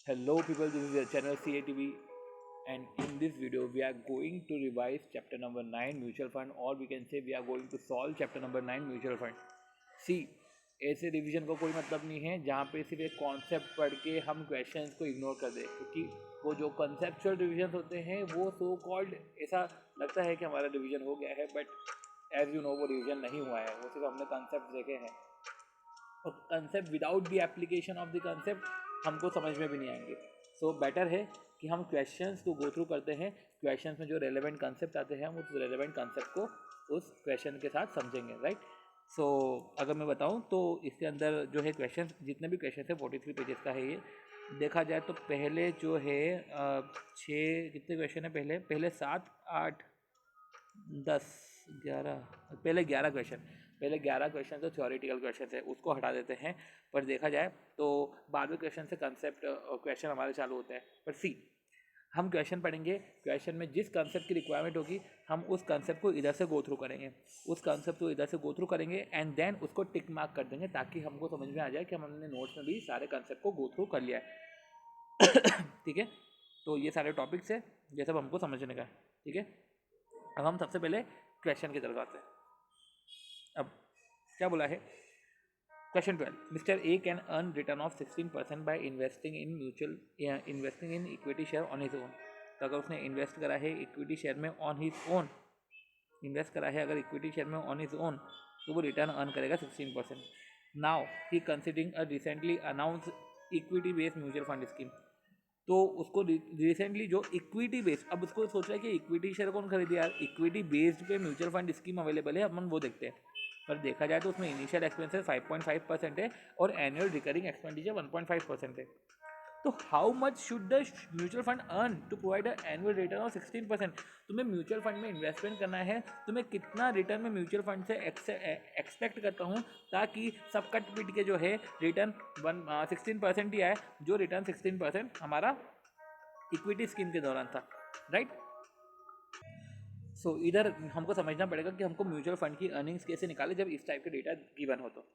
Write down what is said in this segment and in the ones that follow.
Hello people, this is your channel CATV, and in this video we are going to revise chapter number 9 mutual fund, or we can say we are going to solve chapter number 9 mutual fund. See, ऐसे revision का कोई मतलब नहीं है जहाँ पे सिर्फ एक कॉन्सेप्ट पढ़ के हम क्वेश्चंस को इग्नोर कर दें, क्योंकि वो जो कंसेप्चुअल रिवीजन होते हैं वो सो कॉल्ड ऐसा लगता है कि हमारा रिवीजन हो गया है, बट एज यू नो वो रिवीजन नहीं हुआ है, वो सिर्फ हमने कंसेप्ट देखे हैं और concept without the application of the concept हमको समझ में भी नहीं आएंगे. सो बेटर है कि हम क्वेश्चंस को गो थ्रू करते हैं. क्वेश्चंस में जो रेलेवेंट कंसेप्ट आते हैं हम उस रेलेवेंट कंसेप्ट को उस क्वेश्चन के साथ समझेंगे, राइट. सो अगर मैं बताऊं तो इसके अंदर जो है क्वेश्चन, जितने भी क्वेश्चन है 43 पेजेस का है ये. देखा जाए तो पहले जो है छः कितने क्वेश्चन है, पहले पहले 7 8 10 11, पहले 11 क्वेश्चन. पहले 11 क्वेश्चन तो थ्योरेटिकल क्वेश्चन है, उसको हटा देते हैं. पर देखा जाए तो 12वें क्वेश्चन से कंसेप्ट क्वेश्चन हमारे चालू होते हैं. पर सी, हम क्वेश्चन पढ़ेंगे, क्वेश्चन में जिस कंसेप्ट की रिक्वायरमेंट होगी हम उस कंसेप्ट को इधर से गो थ्रू करेंगे, उस कंसेप्ट को इधर से गो थ्रू करेंगे एंड देन उसको टिक मार्क कर देंगे, ताकि हमको समझ में आ जाए कि हमने नोट्स में भी सारे कंसेप्ट को गो थ्रू कर लिया है. ठीक है, तो ये सारे टॉपिक्स है, ये सब हमको समझने का है. ठीक है, अब हम सबसे पहले क्वेश्चन की तरफ आते हैं. अब क्या बोला है, question 12, mister A can earn return of 16% by investing in equity share on his own. तो अगर उसने इन्वेस्ट करा है इक्विटी शेयर में ऑन हिज ओन, इन्वेस्ट करा है अगर इक्विटी शेयर में ऑन हिज ओन, तो वो रिटर्न अर्न करेगा 16%. Now he considering a recently announce equity based mutual fund scheme. तो उसको रिसेंटली जो इक्विटी बेस्ड, अब उसको सोच रहा है कि इक्विटी शेयर कौन खरीदे यार, इक्विटी बेस्ड पे म्यूचुअल फंड स्कीम अवेलेबल है, अपन वो देखते हैं. पर देखा जाए तो उसमें इनिशियल एक्सपेंसेस 5.5% है और एनुअल रिकरिंग एक्सपेंडिचर 1.5% है. तो how much should the mutual fund earn to provide a annual return of 16%. तुम्हें म्यूचुअल फंड में इन्वेस्टमेंट करना है, तुम्हें कितना रिटर्न में म्यूचुअल फंड से एक्सपेक्ट करता हूँ, ताकि सब कट पीट के जो है रिटर्न 16% ही आए, जो रिटर्न 16% हमारा इक्विटी स्कीम के दौरान था, राइट. सो इधर हमको समझना पड़ेगा कि हमको म्यूचुअल फंड की अर्निंग्स कैसे निकाले जब इस टाइप के डेटा गिवन हो. तो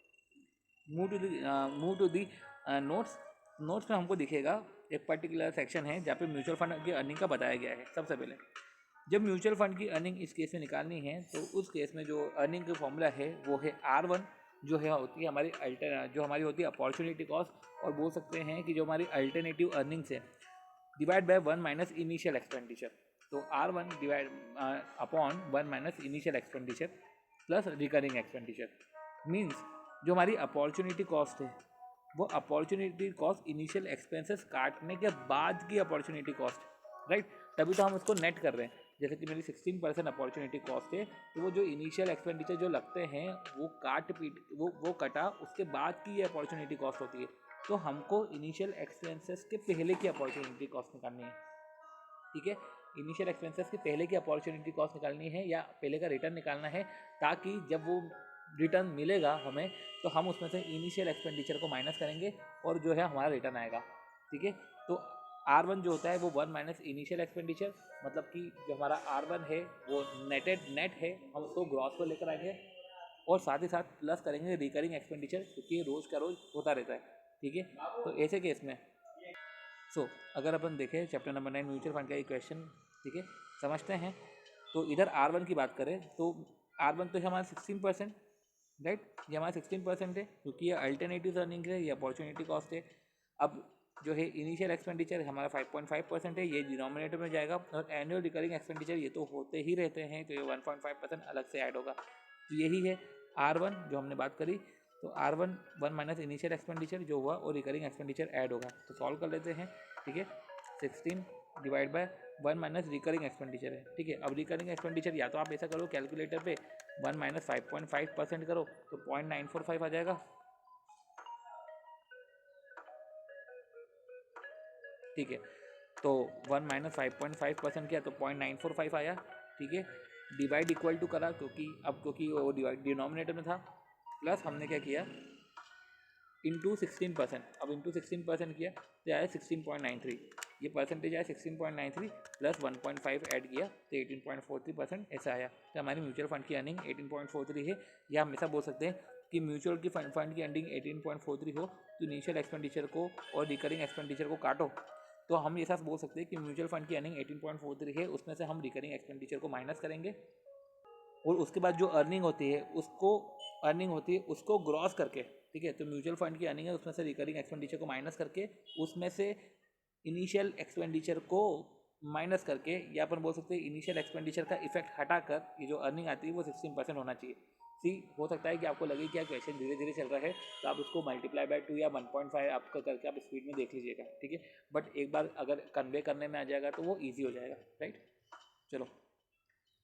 move to the notes. Notes में हमको दिखेगा एक पर्टिकुलर सेक्शन है जहाँ पे म्यूचुअल फंड की अर्निंग का बताया गया है. सबसे पहले जब म्यूचुअल फंड की अर्निंग इस केस में निकालनी है, तो उस केस में जो अर्निंग का फॉर्मूला है वो है R1, जो है होती है हमारी जो हमारी होती है अपॉर्चुनिटी कॉस्ट, और बोल सकते हैं कि जो हमारी अल्टरनेटिव अर्निंग्स है divide bye 1 minus initial expenditure. तो R1 divide upon 1 minus initial expenditure plus recurring expenditure means जो हमारी अपॉर्चुनिटी कॉस्ट है वो अपॉर्चुनिटी कॉस्ट इनिशियल एक्सपेंसेस काटने के बाद की अपॉर्चुनिटी कॉस्ट, राइट. तभी तो हम उसको नेट कर रहे हैं. जैसे कि मेरी 16% अपॉर्चुनिटी कॉस्ट है, तो वो जो इनिशियल एक्सपेंडिचर जो लगते हैं वो काट पीट वो कटा उसके बाद की ये अपॉर्चुनिटी कॉस्ट होती है. तो हमको इनिशियल एक्सपेंसेस के पहले की अपॉर्चुनिटी कॉस्ट निकालनी है. ठीक है, इनिशियल एक्सपेंसेस के पहले की अपॉर्चुनिटी कॉस्ट निकालनी है या पहले का रिटर्न निकालना है, ताकि जब वो रिटर्न मिलेगा हमें तो हम उसमें से इनिशियल एक्सपेंडिचर को माइनस करेंगे और जो है हमारा रिटर्न आएगा. ठीक है, तो R1 जो होता है वो 1 माइनस इनिशियल एक्सपेंडिचर, मतलब कि जो हमारा R1 है वो नेट है, हम उसको ग्रॉस पर लेकर आएंगे और साथ ही साथ प्लस करेंगे रिकरिंग एक्सपेंडिचर, क्योंकि रोज़ का रोज़ होता रहता है. ठीक है, तो ऐसे केस में अगर अपन देखें चैप्टर नंबर 9 म्यूचुअल फंड का ये क्वेश्चन, ठीक है, समझते हैं. तो इधर R1 की बात करें तो R1 तो है हमारा 16%, राइट. ये हमारा 16% है क्योंकि ये अल्टरनेटिव अर्निंग है, ये अपॉर्चुनिटी कॉस्ट है. अब जो है इनिशियल एक्सपेंडिचर हमारा 5.5% है, ये डिनोमिनेटर में जाएगा, और एनुअल रिकरिंग एक्सपेंडिचर ये तो होते ही रहते हैं, तो ये 1.5% अलग से ऐड होगा. तो यही है R1 जो हमने बात करी. तो R1 1 माइनस इनिशियल एक्सपेंडिचर जो हुआ और रिकरिंग एक्सपेंडिचर ऐड होगा. तो सॉल्व कर लेते हैं. ठीक है, 16 divide by 1 minus recurring expenditure है. ठीक है, अब रिकरिंग एक्सपेंडिचर या तो आप ऐसा करो कैलकुलेटर पे 1 माइनस 5.5% करो तो 0.945 आ जाएगा. ठीक है, तो 1 माइनस 5.5% किया तो 0.945 आया. ठीक है, डिवाइड इक्वल टू करा क्योंकि वो डिवाइड डिनोमिनेटर में था, प्लस हमने क्या किया इंटू 16%. अब इंटू 16% किया तो आया 16.93. ये परसेंटेज आया 16.93 प्लस 1.5 ऐड किया तो 18.43% ऐसा आया. तो हमारी म्यूचुअल फंड की अर्निंग 18.43 है, या हम ऐसा बोल सकते हैं कि म्यूचुअल की फंड की एंडिंग 18.43 हो तो इनिशियल एक्सपेंडिचर को और रिकरिंग एक्सपेंडिचर को काटो, तो हम ऐसा बोल सकते हैं कि म्यूचुअल फंड की अर्निंग 18.43 है, उसमें से हम रिकरिंग एक्सपेंडिचर को माइनस करेंगे और उसके बाद जो अर्निंग होती है उसको ग्रॉस करके, ठीक है। तो म्यूचुअल फंड की अर्निंग है, उसमें से रिकरिंग एक्सपेंडिचर को माइनस करके, उसमें से इनिशियल एक्सपेंडिचर को माइनस करके, या अपन बोल सकते हैं इनिशियल एक्सपेंडिचर का इफेक्ट हटाकर ये जो अर्निंग आती है वो 16% होना चाहिए। सी हो सकता है कि आपको लगे कि क्वेश्चन धीरे धीरे चल रहा है, तो आप उसको मल्टीप्लाई बाय 2 या 1.5 आपका करके आप स्पीड में देख लीजिएगा, ठीक है। बट एक बार अगर कन्वे करने में आ जाएगा तो वो ईजी हो जाएगा, राइट। चलो,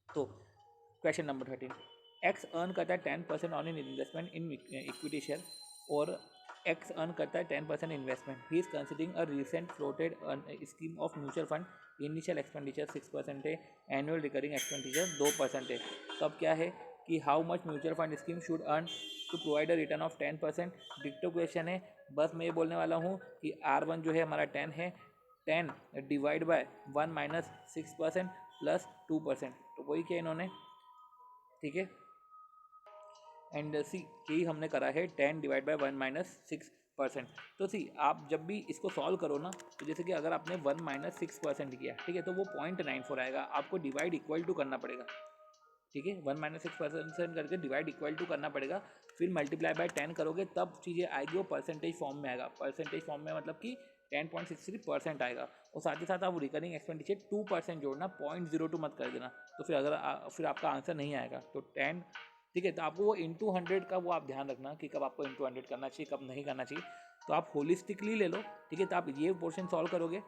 तो क्वेश्चन नंबर 13, एक्स अर्न करता है 10% on in investment in equity share और एक्स अर्न करता है 10% investment. He is considering a recent floated scheme of mutual fund, initial expenditure 6% है, एनुअल रिकरिंग एक्सपेंडिचर 2% है। तो अब क्या है कि how much mutual fund scheme should earn to provide a return of 10%। डिक्टो क्वेश्चन है, बस मैं ये बोलने वाला हूँ कि R1 जो है हमारा 10 है, 10 डिवाइड बाय 1 माइनस 6% प्लस 2%, तो वही किया इन्होंने, ठीक है। एंड सी यही हमने करा है 10 डिवाइड बाय 1 माइनस 6%। तो सी आप जब भी इसको सॉल्व करो ना, तो जैसे कि अगर आपने 1 माइनस 6% किया, ठीक है, तो वो 0.94 आएगा, आपको डिवाइड इक्वल टू करना पड़ेगा, ठीक है। 1 माइनस 6% करके डिवाइड इक्वल टू करना पड़ेगा, फिर मल्टीप्लाई बाय 10 करोगे तब चीज़ें आएगी, वो परसेंटेज फॉर्म में आएगा। परसेंटेज फॉर्म में मतलब कि 10.63% आएगा। और साथ ही साथ आप रिकरिंग एक्सपेंडिचर 2% जोड़ना, 0.02 मत कर देना, तो फिर अगर फिर आपका आंसर नहीं आएगा। तो 10, ठीक है। तो आपको वो इंटू 100 का वो आप ध्यान रखना कि कब आपको इंटू 100 करना चाहिए, कब नहीं करना चाहिए। तो आप होलिस्टिकली ले लो, ठीक है। तो आप ये पोर्शन सॉल्व करोगे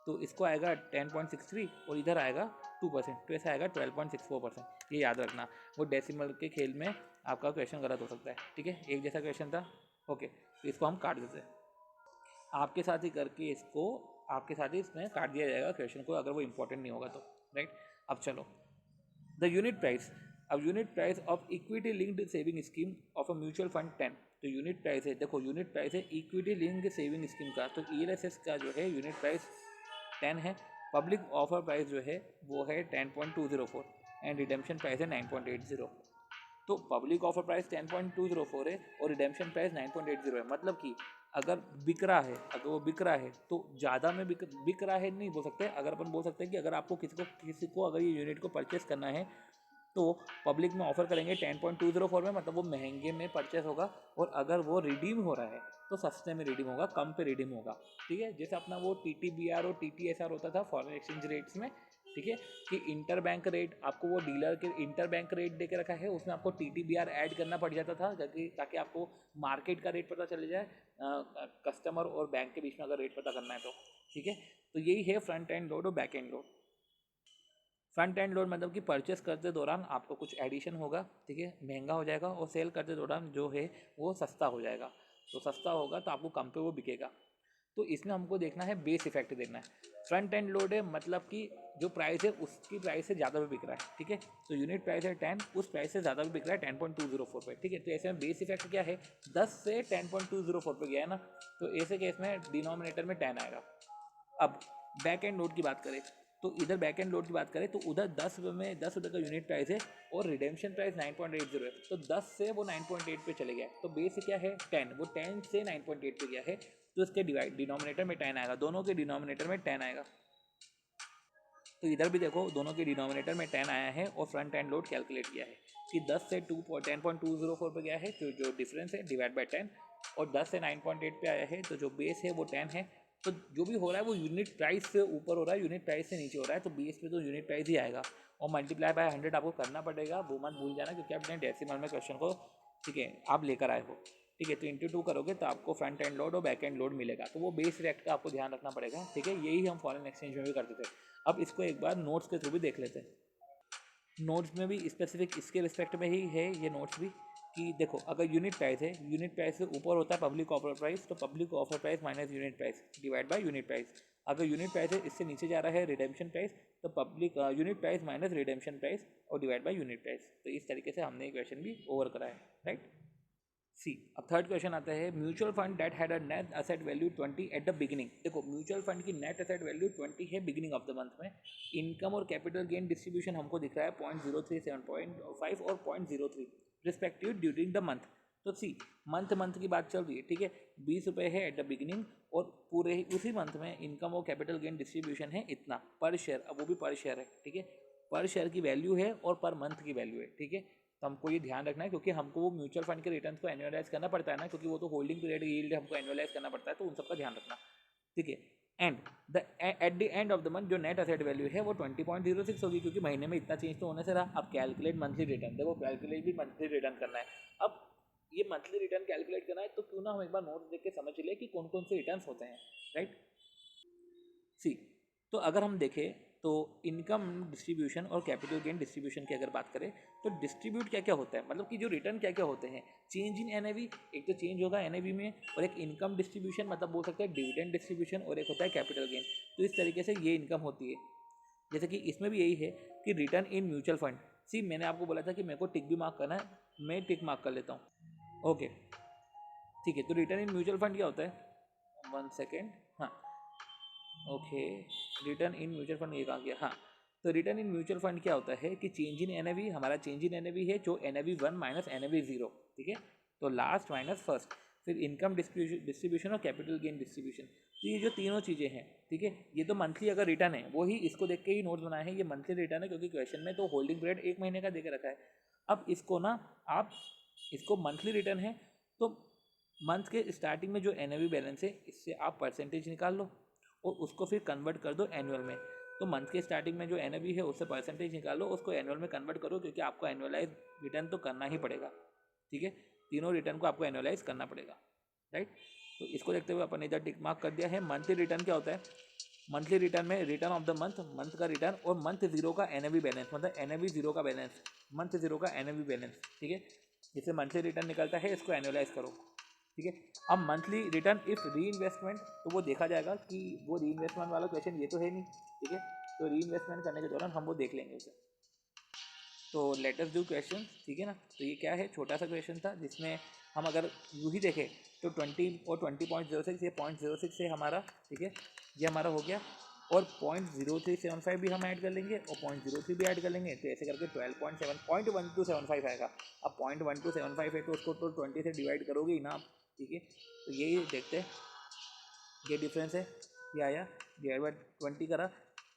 तो इसको आएगा 10.63 और इधर आएगा 2%, तो ऐसा आएगा 12.64%। ये याद रखना, वो डेसिमल के खेल में आपका क्वेश्चन गलत हो सकता है, ठीक है। एक जैसा क्वेश्चन था, ओके, तो इसको हम काट देते हैं आपके साथ ही करके, इसको आपके साथ ही इसमें काट दिया जाएगा क्वेश्चन को, अगर वो इंपॉर्टेंट नहीं होगा तो, राइट। अब चलो, द यूनिट प्राइस, अब unit price of equity linked saving scheme of a mutual fund 10। तो यूनिट प्राइस है, देखो यूनिट प्राइस है इक्विटी लिंक्ड सेविंग स्कीम का, तो ELSS का जो है यूनिट प्राइस 10 है। पब्लिक ऑफर प्राइस जो है वो है 10.204 एंड रिडेम्पशन प्राइस है 9.80। तो पब्लिक ऑफर प्राइस 10.204 है और रिडेम्पशन प्राइस 9.80 है, मतलब कि अगर बिक रहा है, अगर वो बिक रहा है तो ज़्यादा में बिक रहा है नहीं बोल सकते, अगर अपन बोल सकते हैं कि अगर आपको किसी को अगर ये यूनिट को परचेस करना है तो पब्लिक में ऑफर करेंगे 10.204 में, मतलब वो महंगे में परचेस होगा, और अगर वो रिडीम हो रहा है तो सस्ते में रिडीम होगा, कम पे रिडीम होगा, ठीक है। जैसे अपना वो TTBR और TTSR होता था फॉरेन एक्सचेंज रेट्स में, ठीक है, कि इंटर बैंक रेट आपको वो डीलर के इंटर बैंक रेट दे के रखा है, उसमें आपको TTBR ऐड करना पड़ जाता था ताकि आपको मार्केट का रेट पता चल जाए, कस्टमर और बैंक के बीच में अगर रेट पता करना है तो, ठीक है। तो यही है फ्रंट एंड लोड और back and load. Front end load मतलब कि परचेस करते दौरान आपको कुछ एडिशन होगा, ठीक है, महंगा हो जाएगा, और सेल करते दौरान जो है वो सस्ता हो जाएगा। तो सस्ता होगा तो आपको कम पे वो बिकेगा। तो इसमें हमको देखना है बेस इफेक्ट देखना है। फ्रंट एंड लोड है मतलब कि जो प्राइस है उसकी प्राइस से ज़्यादा भी बिक रहा है, ठीक है। तो यूनिट प्राइस है 10, उस प्राइस से ज़्यादा भी बिक रहा है 10.204 पे, ठीक है। तो ऐसे में बेस इफेक्ट क्या है, 10 से 10.204 पे गया है ना, तो ऐसे केस में डिनोमिनेटर में 10 आएगा। अब बैक एंड लोड की बात करें, तो इधर बैक एंड लोड की बात करें तो उधर 10 रुपये में 10 रुपये का यूनिट प्राइस है और रिडेम्पशन प्राइस 9.80 है, तो 10 से वो 9.8 पे चले गया। तो बेस क्या है 10, वो 10 से 9.8 पे गया है, तो इसके डिनोमिनेटर में 10 आएगा, दोनों के डिनोमिनेटर में 10 आएगा। तो इधर भी देखो दोनों के डिनोमिनेटर में 10 आया है और फ्रंट एंड लोड कैलकुलेट किया है कि 10 से 10.204 पे गया है, तो जो डिफरेंस है डिवाइड बाय 10, और 10 से 9.8 पे आया है, तो जो बेस है वो 10 है। तो जो भी हो रहा है वो यूनिट प्राइस से ऊपर हो रहा है, यूनिट प्राइस से नीचे हो रहा है, तो बेस पे तो यूनिट प्राइस ही आएगा, और मल्टीप्लाई बाय 100 आपको करना पड़ेगा, वो मत भूल जाना, क्योंकि आपने डेसिमल में क्वेश्चन को, ठीक है, आप लेकर आए हो, ठीक है। तो इंटू 2 करोगे तो आपको फ्रंट एंड लोड और बैक एंड लोड मिलेगा, तो वो बेस रेट का आपको ध्यान रखना पड़ेगा, ठीक है। यही हम फॉरेन एक्सचेंज में भी करते थे। अब इसको एक बार नोट्स के थ्रू भी देख लेते हैं। नोट्स में भी स्पेसिफिक इसके रिस्पेक्ट में ही है ये नोट्स भी, कि देखो अगर यूनिट प्राइस है, यूनिट प्राइस से ऊपर होता है पब्लिक ऑफर प्राइस, तो public offer price minus unit price divide by unit price. अगर यूनिट प्राइस है इससे नीचे जा रहा है रिडेम्पशन प्राइस, तो public unit price minus redemption price और डिवाइड बाय यूनिट प्राइस। तो इस तरीके से हमने ये क्वेश्चन भी ओवर करा है, राइट। सी अब थर्ड क्वेश्चन आता है, mutual fund that had a net asset value 20 at the beginning. देखो म्यूचुअल फंड की नेट एसेट वैल्यू 20 है बिगिनिंग ऑफ द मंथ में। इनकम और कैपिटल गेन डिस्ट्रीब्यूशन हमको दिख रहा है 0.03, 7.5 और 0.03 रिस्पेक्टिव ड्यूरिंग द मंथ। तो सी मंथ की बात चल रही है, ठीक है, 20 रुपये है एट द बिगिनिंग और पूरे ही उसी मंथ में इनकम और कैपिटल गेन डिस्ट्रीब्यूशन है इतना पर शेयर, अब वो भी पर शेयर है, ठीक है, पर शेयर की वैल्यू है और पर मंथ की वैल्यू है, ठीक है। तो हमको ये ध्यान रखना है क्योंकि हमको वो म्यूचुअल फंड के रिटर्न को एनुअलाइज करना पड़ता है ना, क्योंकि वो तो होल्डिंग पीरियड यील्ड हमको एनुअलाइज करना पड़ता है, तो उन सबका ध्यान रखना, ठीक है। And the at the end of the month जो नेट असेट वैल्यू है वो 20.06 होगी, क्योंकि महीने में इतना चेंज तो होने से रहा। अब कैलकुलेट मंथली रिटर्न, देखो कैलकुलेट भी मंथली रिटर्न करना है। अब ये मंथली रिटर्न कैलकुलेट करना है तो क्यों ना हम एक बार नोट्स देख के समझ ले कि कौन कौन से रिटर्न होते हैं, राइट। सी तो अगर हम देखें तो इनकम डिस्ट्रीब्यूशन और कैपिटल गेन डिस्ट्रीब्यूशन की अगर बात करें तो डिस्ट्रीब्यूट क्या क्या होता है, मतलब कि जो रिटर्न क्या क्या होते हैं, चेंज इन एनएवी, एक तो चेंज होगा एनएवी में, और एक इनकम डिस्ट्रीब्यूशन मतलब बोल सकते हैं डिविडेंड डिस्ट्रीब्यूशन, और एक होता है कैपिटल गेन। तो इस तरीके से ये इनकम होती है। जैसे कि इसमें भी यही है कि रिटर्न इन म्यूचुअल फंड, सी मैंने आपको बोला था कि मेरे को टिक भी मार्क करना है, मैं टिक मार्क कर लेता हूँ, ओके ठीक है। तो रिटर्न इन म्यूचुअल फंड क्या होता है, 1 सेकेंड, हाँ okay, return in mutual fund ये कहाँ गया, हाँ। तो रिटर्न इन म्यूचुअल फंड क्या होता है कि चेंज इन एनएवी, हमारा चेंज इन एनएवी है जो एनएवी 1 माइनस एनएवी 0, ठीक है, तो लास्ट माइनस फर्स्ट, फिर इनकम डिस्ट्रीब्यूशन और कैपिटल गेन डिस्ट्रीब्यूशन। तो ये जो तीनों चीज़ें हैं, ठीक है, ये तो मंथली अगर रिटर्न है, वही इसको देख के ही नोट्स बनाए हैं, ये मंथली रिटर्न है क्योंकि क्वेश्चन में तो होल्डिंग पीरियड 1 महीने का दे के रखा है। अब इसको ना आप इसको मंथली रिटर्न है तो मंथ के स्टार्टिंग में जो एनएवी बैलेंस है इससे आप परसेंटेज निकाल लो और उसको फिर कन्वर्ट कर दो एनुअल में। तो मंथ के स्टार्टिंग में जो एनएवी है उससे परसेंटेज निकालो, उसको एनुअल में कन्वर्ट करो, क्योंकि आपको एनुअलाइज रिटर्न तो करना ही पड़ेगा, ठीक है, तीनों रिटर्न को आपको एनुअलाइज करना पड़ेगा, राइट। तो इसको देखते हुए अपन इधर टिक मार्क कर दिया है। मंथली रिटर्न क्या होता है, मंथली रिटर्न में return of the month, month का रिटर्न और मंथ जीरो का एनएवी बैलेंस, मतलब एनएवी जीरो का बैलेंस, मंथ जीरो का एनएवी बैलेंस, ठीक है, जिससे मंथली रिटर्न निकलता है, इसको एनुअलाइज करो, ठीक है। अब मंथली रिटर्न इफ री इन्वेस्टमेंट, तो वो देखा जाएगा कि वो री इन्वेस्टमेंट वाला क्वेश्चन ये तो है नहीं, ठीक है, तो री इन्वेस्टमेंट करने के दौरान हम वो देख लेंगे उसे। तो लेट अस डू क्वेश्चन, ठीक है ना। तो ये क्या है, छोटा सा क्वेश्चन था जिसमें हम अगर यूँ ही देखें तो 20 और 20.06, ये 0.06 है हमारा, ठीक है, ये हमारा हो गया, और 0.0375 भी हम ऐड कर लेंगे और 0.03 भी ऐड कर लेंगे, तो ऐसे करके 12.1275 आएगा। अब 0.1275 है तो उसको तो 20 से डिवाइड करोगे ही ना आप, ठीक है। तो यही देखते हैं, ये डिफरेंस है, ये आया डिवाइड बाई 20 करा,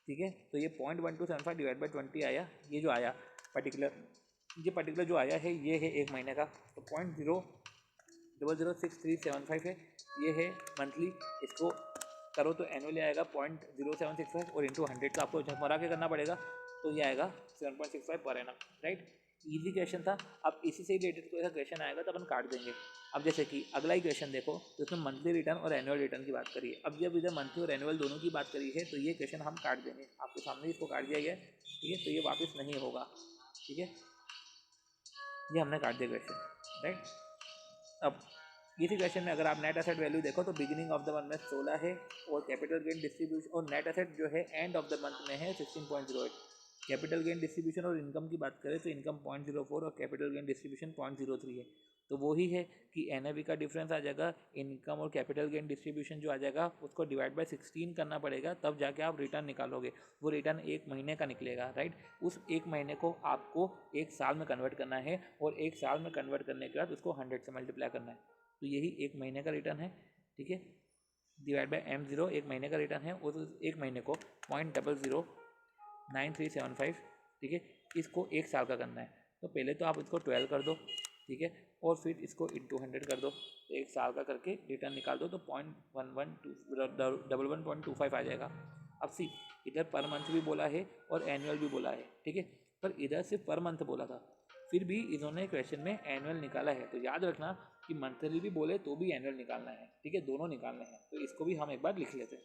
ठीक है, तो ये 0.1275 डिवाइड बाई 20 आया, ये जो आया पर्टिकुलर जो आया है ये है 1 महीने का, तो 0.006375 है, ये है मंथली, इसको करो तो एनुअली आएगा 0.0765 और इंटू 100 का आपको झकमरा के करना पड़ेगा, तो ये आएगा 7.65 per annum, right. Easy question था। अब इसी से रिलेटेड कोई ऐसा क्वेश्चन आएगा तो अपन काट देंगे। अब जैसे कि अगला ही क्वेश्चन देखो, तो इसमें मंथली रिटर्न और एनुअल रिटर्न की बात करिए। अब जब इधर मंथली और एनुअल दोनों की बात करी है तो ये क्वेश्चन हम काट देंगे, आपके सामने इसको काट दिया गया है, ठीक है, तो ये वापस नहीं होगा, ठीक है, ये हमने काट दिया क्वेश्चन, राइट। अब इसी क्वेश्चन में अगर आप नेट एसेट वैल्यू देखो तो बिगिनिंग ऑफ द मंथ में 16 है और कैपिटल गेन डिस्ट्रीब्यूशन और नेट एसेट जो है एंड ऑफ द मंथ में है 16.08। कैपिटल गेन डिस्ट्रीब्यूशन और इनकम की बात करें तो इनकम 0.04 और कैपिटल गेन डिस्ट्रीब्यूशन 0.03 है। तो वही है कि एनएवी का डिफरेंस आ जाएगा, इनकम और कैपिटल गेन डिस्ट्रीब्यूशन जो आ जाएगा उसको डिवाइड बाय 16 करना पड़ेगा, तब जाके आप रिटर्न निकालोगे। वो रिटर्न 1 महीने का निकलेगा, राइट। उस 1 महीने को आपको 1 साल में कन्वर्ट करना है और 1 साल में कन्वर्ट करने के बाद उसको 100 से मल्टीप्लाई करना है, तो यही 1 महीने का रिटर्न है, ठीक है, डिवाइड बाय M0 1 महीने का रिटर्न है, और उस 1 महीने को 0.009375, ठीक है, इसको 1 साल का करना है। तो पहले तो आप इसको 12 कर दो, ठीक है, और फिर इसको इंटू 100 कर दो, तो 1 साल का करके रिटर्न निकाल दो, तो 0.1125 आ जाएगा। अब सी इधर पर मंथ भी बोला है और एनुअल भी बोला है, ठीक है, पर इधर सिर्फ पर मंथ बोला था, फिर भी इन्होंने क्वेश्चन में एनुअल निकाला है। तो याद रखना कि मंथली भी बोले तो भी एनुअल निकालना है, ठीक है, दोनों निकालने हैं, तो इसको भी हम एक बार लिख लेते हैं।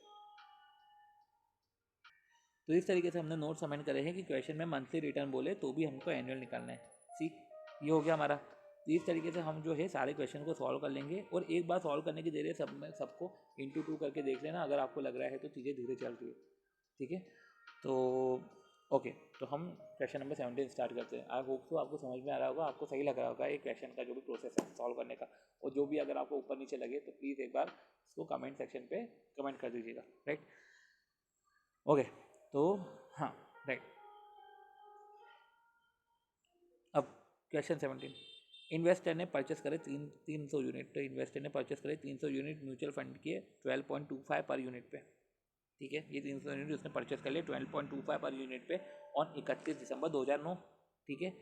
तो इस तरीके से हमने नोट सबमिट करे हैं कि क्वेश्चन में मंथली रिटर्न बोले तो भी हमको एनुअल निकालना है। सी ये हो गया हमारा। तो इस तरीके से हम जो है सारे क्वेश्चन को सॉल्व कर लेंगे, और एक बार सॉल्व करने की देर है, सब में सबको इंटू 2 करके देख लेना अगर आपको लग रहा है तो चीज़ें धीरे चल रही है, ठीक है। तो ओके, तो हम क्वेश्चन नंबर 17 स्टार्ट करते हैं। आई होप तो आपको समझ में आ रहा होगा, आपको सही लग रहा होगा एक क्वेश्चन का जो भी प्रोसेस है सॉल्व करने का, और जो भी अगर आपको ऊपर नीचे लगे तो प्लीज़ एक बार इसको कमेंट सेक्शन पे कमेंट कर दीजिएगा, राइट। ओके, तो हाँ, राइट। अब क्वेश्चन 17, इन्वेस्टर ने परचेस करे 300 यूनिट, तो इन्वेस्टर ने परचेस करे 300 यूनिट म्यूचुअल फंड के 12.25 पर यूनिट पे, ठीक है। ये 300 यूनिट उसने परचेस कर लिया 12.25 पर यूनिट पे ऑन 31 दिसंबर 2009, ठीक है।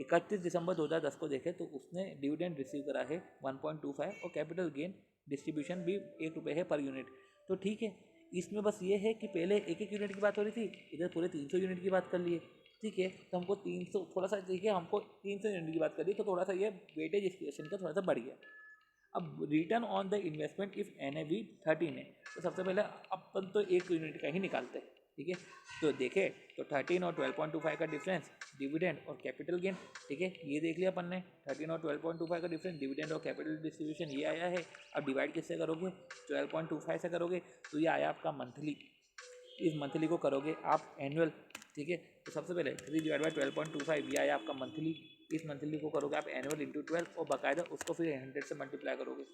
31 दिसंबर 2010 को देखें तो उसने डिविडेंड रिसीव करा है 1.25 और कैपिटल गेन डिस्ट्रीब्यूशन भी ₹1 है पर यूनिट। तो ठीक है, इसमें बस ये है कि पहले एक एक यूनिट की बात हो रही थी, इधर पूरे 300 यूनिट की बात कर लिए, ठीक है। तो हमको 300 थोड़ा सा, ठीक है, हमको 300 यूनिट की बात करी तो थोड़ा सा ये वेटेज इस क्वेश्चन का थोड़ा सा बढ़ गया। अब return on the investment if NAV 13 है, तो सबसे पहले अपन तो एक यूनिट का ही निकालते हैं, ठीक है। तो देखें तो 13 और 12.25 का डिफरेंस डिविडेंड और कैपिटल गेन, ठीक है, ये देख लिया अपन ने। 13 और 12.25 का डिफरेंस डिविडेंड और कैपिटल डिस्ट्रीब्यूशन ये आया है। अब डिवाइड किससे करोगे, 12.25 से करोगे, तो ये आया आपका मंथली। इस मंथली को करोगे आप एनुअल, ठीक है। तो सबसे पहले 3/12.25 ये आया आपका मंथली। इस मंथली को करोगे आप एनुअल इंटू 12 और बाकायदा उसको फिर 100 से मल्टीप्लाई करोगे।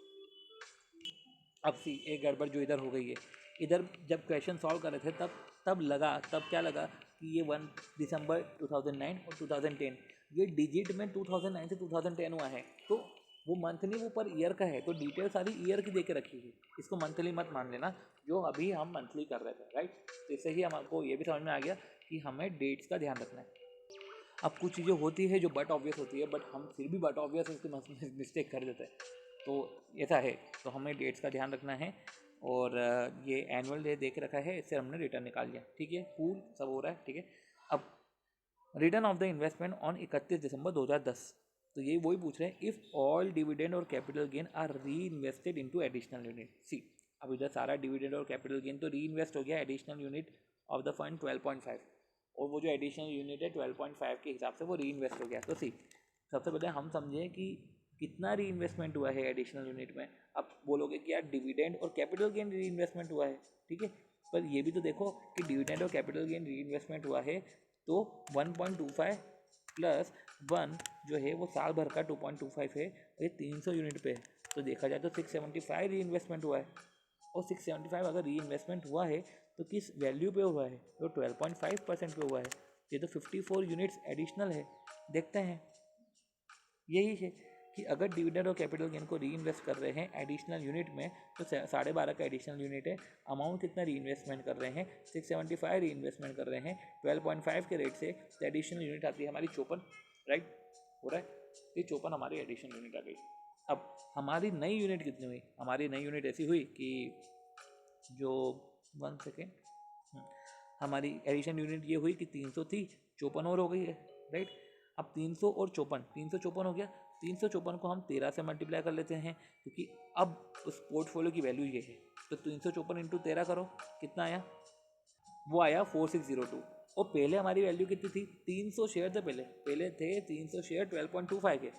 अब सी एक गड़बड़ जो इधर हो गई है, इधर जब क्वेश्चन सॉल्व कर रहे थे तब क्या लगा कि ये 1 दिसंबर 2009 और 2010, ये डिजिट में 2009 से 2010 हुआ है, तो वो मंथली वो पर ईयर का है, तो डिटेल सारी ईयर की दे के रखी है। इसको मंथली मत मान लेना, जो अभी हम मंथली कर रहे थे, राइट। तो इससे ही हमको ये भी समझ में आ गया कि हमें डेट्स का ध्यान रखना है। अब कुछ चीज़ें होती है जो बट ऑब्वियस होती है, बट हम फिर भी बट ऑब्वियस उसकी मिस्टेक कर देते हैं, तो ऐसा है। तो हमें डेट्स का ध्यान रखना है। और ये एनुअल डे देख रखा है, इससे हमने रिटर्न निकाल लिया, ठीक है, कूल सब हो रहा है, ठीक है। अब return of the investment on 31 दिसंबर 2010, तो ये वही पूछ रहे हैं, इफ़ ऑल डिविडेंड और कैपिटल गेन आर री इन्वेस्टेड इंटू एडिशनल यूनिट। सी अब इधर सारा डिविडेंड और कैपिटल गेन तो री इन्वेस्ट हो गया additional unit of the fund 12.5, और वो जो एडिशनल यूनिट है 12.5 के हिसाब से वो री इन्वेस्ट हो गया। तो सी सबसे पहले हम समझें कि कितना री इन्वेस्टमेंट हुआ है एडिशनल यूनिट में। अब बोलोगे कि यार डिविडेंड और कैपिटल गेन री इन्वेस्टमेंट हुआ है, ठीक है, पर ये भी तो देखो कि डिविडेंड और कैपिटल गेन री इन्वेस्टमेंट हुआ है, तो 1.25 प्लस 1 जो है वो साल भर का 2.25 है, और ये 300 यूनिट पे है, तो देखा जाए तो 675 री इन्वेस्टमेंट हुआ है। और 675 अगर री इन्वेस्टमेंट हुआ है तो किस वैल्यू पे हुआ है, तो 12.5% पे हुआ है। ये तो 54 यूनिट्स एडिशनल है। देखते हैं, यही है कि अगर डिविडेंड और कैपिटल गेन को री इन्वेस्ट कर रहे हैं एडिशनल यूनिट में, तो 12.5 का एडिशनल यूनिट है, अमाउंट कितना री इन्वेस्टमेंट कर रहे हैं, 675 री इन्वेस्टमेंट कर रहे हैं 12.5 के रेट से, तो एडिशनल यूनिट आती है हमारी 54, राइट, हो रहा है। ये 54 हमारी एडिशनल यूनिट आ गई। अब हमारी नई यूनिट कितनी हुई, हमारी नई यूनिट ऐसी हुई कि जो 1 सेकेंड, हमारी एडिशन यूनिट ये हुई कि 300 थी, 54 और हो गई है, राइट। अब 300 और 354 हो गया, 354 को हम 13 से मल्टीप्लाई कर लेते हैं, क्योंकि अब उस पोर्टफोलियो की वैल्यू ये है। तो 354 इंटू 13 करो, कितना आया, वो आया 4602। और पहले हमारी वैल्यू कितनी थी, 300 शेयर थे, पहले थे 300 शेयर 12.25 के।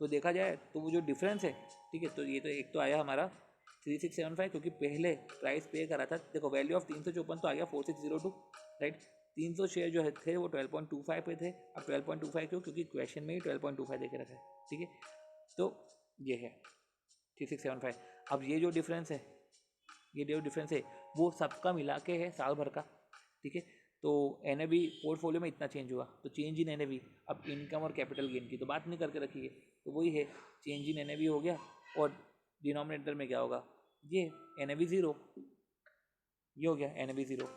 तो देखा जाए तो वो जो डिफरेंस है, ठीक है, तो ये तो एक तो आया हमारा 3675, क्योंकि पहले प्राइस पे करा था, देखो वैल्यू ऑफ 354 तो आ गया 4602, राइट। 300 शेयर जो थे वो 12.25 पे थे। अब 12.25 क्यों, क्योंकि क्वेश्चन में ही 12.25 देके रखा है, ठीक है। तो ये है 3675। अब ये जो डिफरेंस है, ये जो डिफरेंस है वो सबका मिला के है साल भर का, ठीक है। तो NAV पोर्टफोलियो में इतना चेंज हुआ, तो चेंज इन NAV। अब इनकम और कैपिटल गेन की तो बात नहीं करके रखी है, तो वही है चेंज इन NAV हो गया, और डिनोमिनेटर में क्या होगा, ये NAV 0, ये हो गया NAV 0।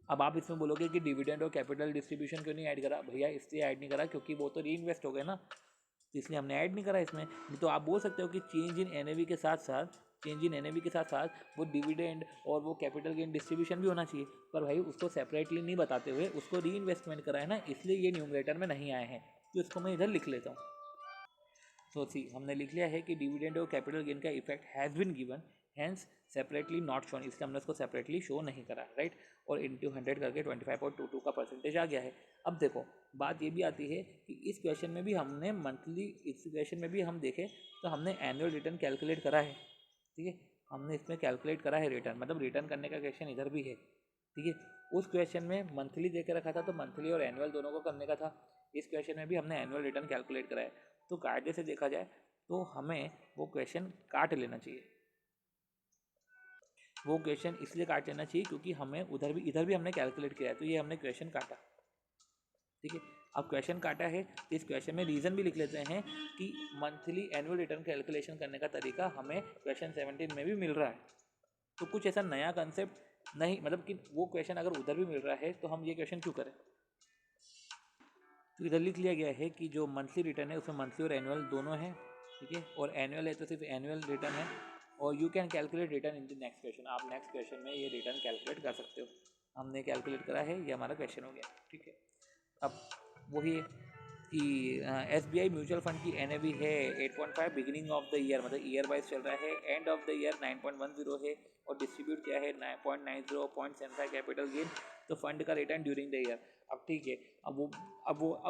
अब आप इसमें बोलोगे कि डिविडेंड और कैपिटल डिस्ट्रीब्यूशन क्यों नहीं ऐड करा, भैया इसलिए ऐड नहीं करा क्योंकि वो तो री इन्वेस्ट हो गए ना, तो इसलिए हमने ऐड नहीं करा इसमें। नहीं तो आप बोल सकते हो कि चेंज इन NAV के साथ साथ, चेंज इन NAV के साथ साथ वो डिविडेंड और वो कैपिटल गेन डिस्ट्रीब्यूशन भी होना चाहिए, पर भाई उसको सेपरेटली नहीं बताते हुए उसको री इन्वेस्टमेंट करा है ना, इसलिए ये न्यूमरेटर में नहीं आए हैं, तो इसको मैं इधर लिख लेता हूँ। तो सी हमने लिख लिया है कि डिविडेंड और कैपिटल गेन का effect has been given, hence separately not shown, इसलिए हमने उसको सेपरेटली शो नहीं करा, राइट। और इंटू 100 करके 25.22 का परसेंटेज आ गया है। अब देखो बात ये भी आती है कि इस क्वेश्चन में भी हमने मंथली, इस क्वेश्चन में भी हम देखें तो हमने एनुअल रिटर्न कैलकुलेट करा है, ठीक है, हमने इसमें कैलकुलेट करा है रिटर्न, मतलब रिटर्न करने का क्वेश्चन इधर भी है, ठीक है। उस क्वेश्चन में मंथली दे के रखा था, तो मंथली और एनुअल दोनों को करने का था। इस क्वेश्चन में भी हमने एनुअल रिटर्न कैलकुलेट करा है, तो कायदे से देखा जाए तो हमें वो क्वेश्चन काट लेना चाहिए। वो क्वेश्चन इसलिए काट लेना चाहिए क्योंकि हमें उधर भी, इधर भी हमने कैलकुलेट किया है, तो ये हमने क्वेश्चन काटा, ठीक है। अब क्वेश्चन काटा है तो इस क्वेश्चन में रीज़न भी लिख लेते हैं कि मंथली एनुअल रिटर्न कैलकुलेशन करने का तरीका हमें क्वेश्चन 17 में भी मिल रहा है। तो कुछ ऐसा नया कंसेप्ट नहीं, मतलब कि वो क्वेश्चन अगर उधर भी मिल रहा है तो हम ये क्वेश्चन क्यों करें। तो इधर लिख लिया गया है कि जो मंथली रिटर्न है उसमें मंथली और एनुअल दोनों हैं, ठीक है, और एनुअल है तो सिर्फ एनुअल रिटर्न है, और you can calculate return in the next question, आप नेक्स्ट क्वेश्चन में ये रिटर्न कैलकुलेट कर सकते हो। हमने कैलकुलेट करा है, ये हमारा क्वेश्चन हो गया, ठीक है। अब वही है कि SBI म्यूचुअल फंड की NAV है 8.5 बिगिनिंग ऑफ द ईयर, मतलब ईयर वाइज चल रहा है, एंड ऑफ द ईयर 9.10 है, और डिस्ट्रीब्यूट क्या है 9.90 0.75 कैपिटल गेन, तो फंड का रिटर्न ड्यूरिंग द ईयर। अब ठीक है, अब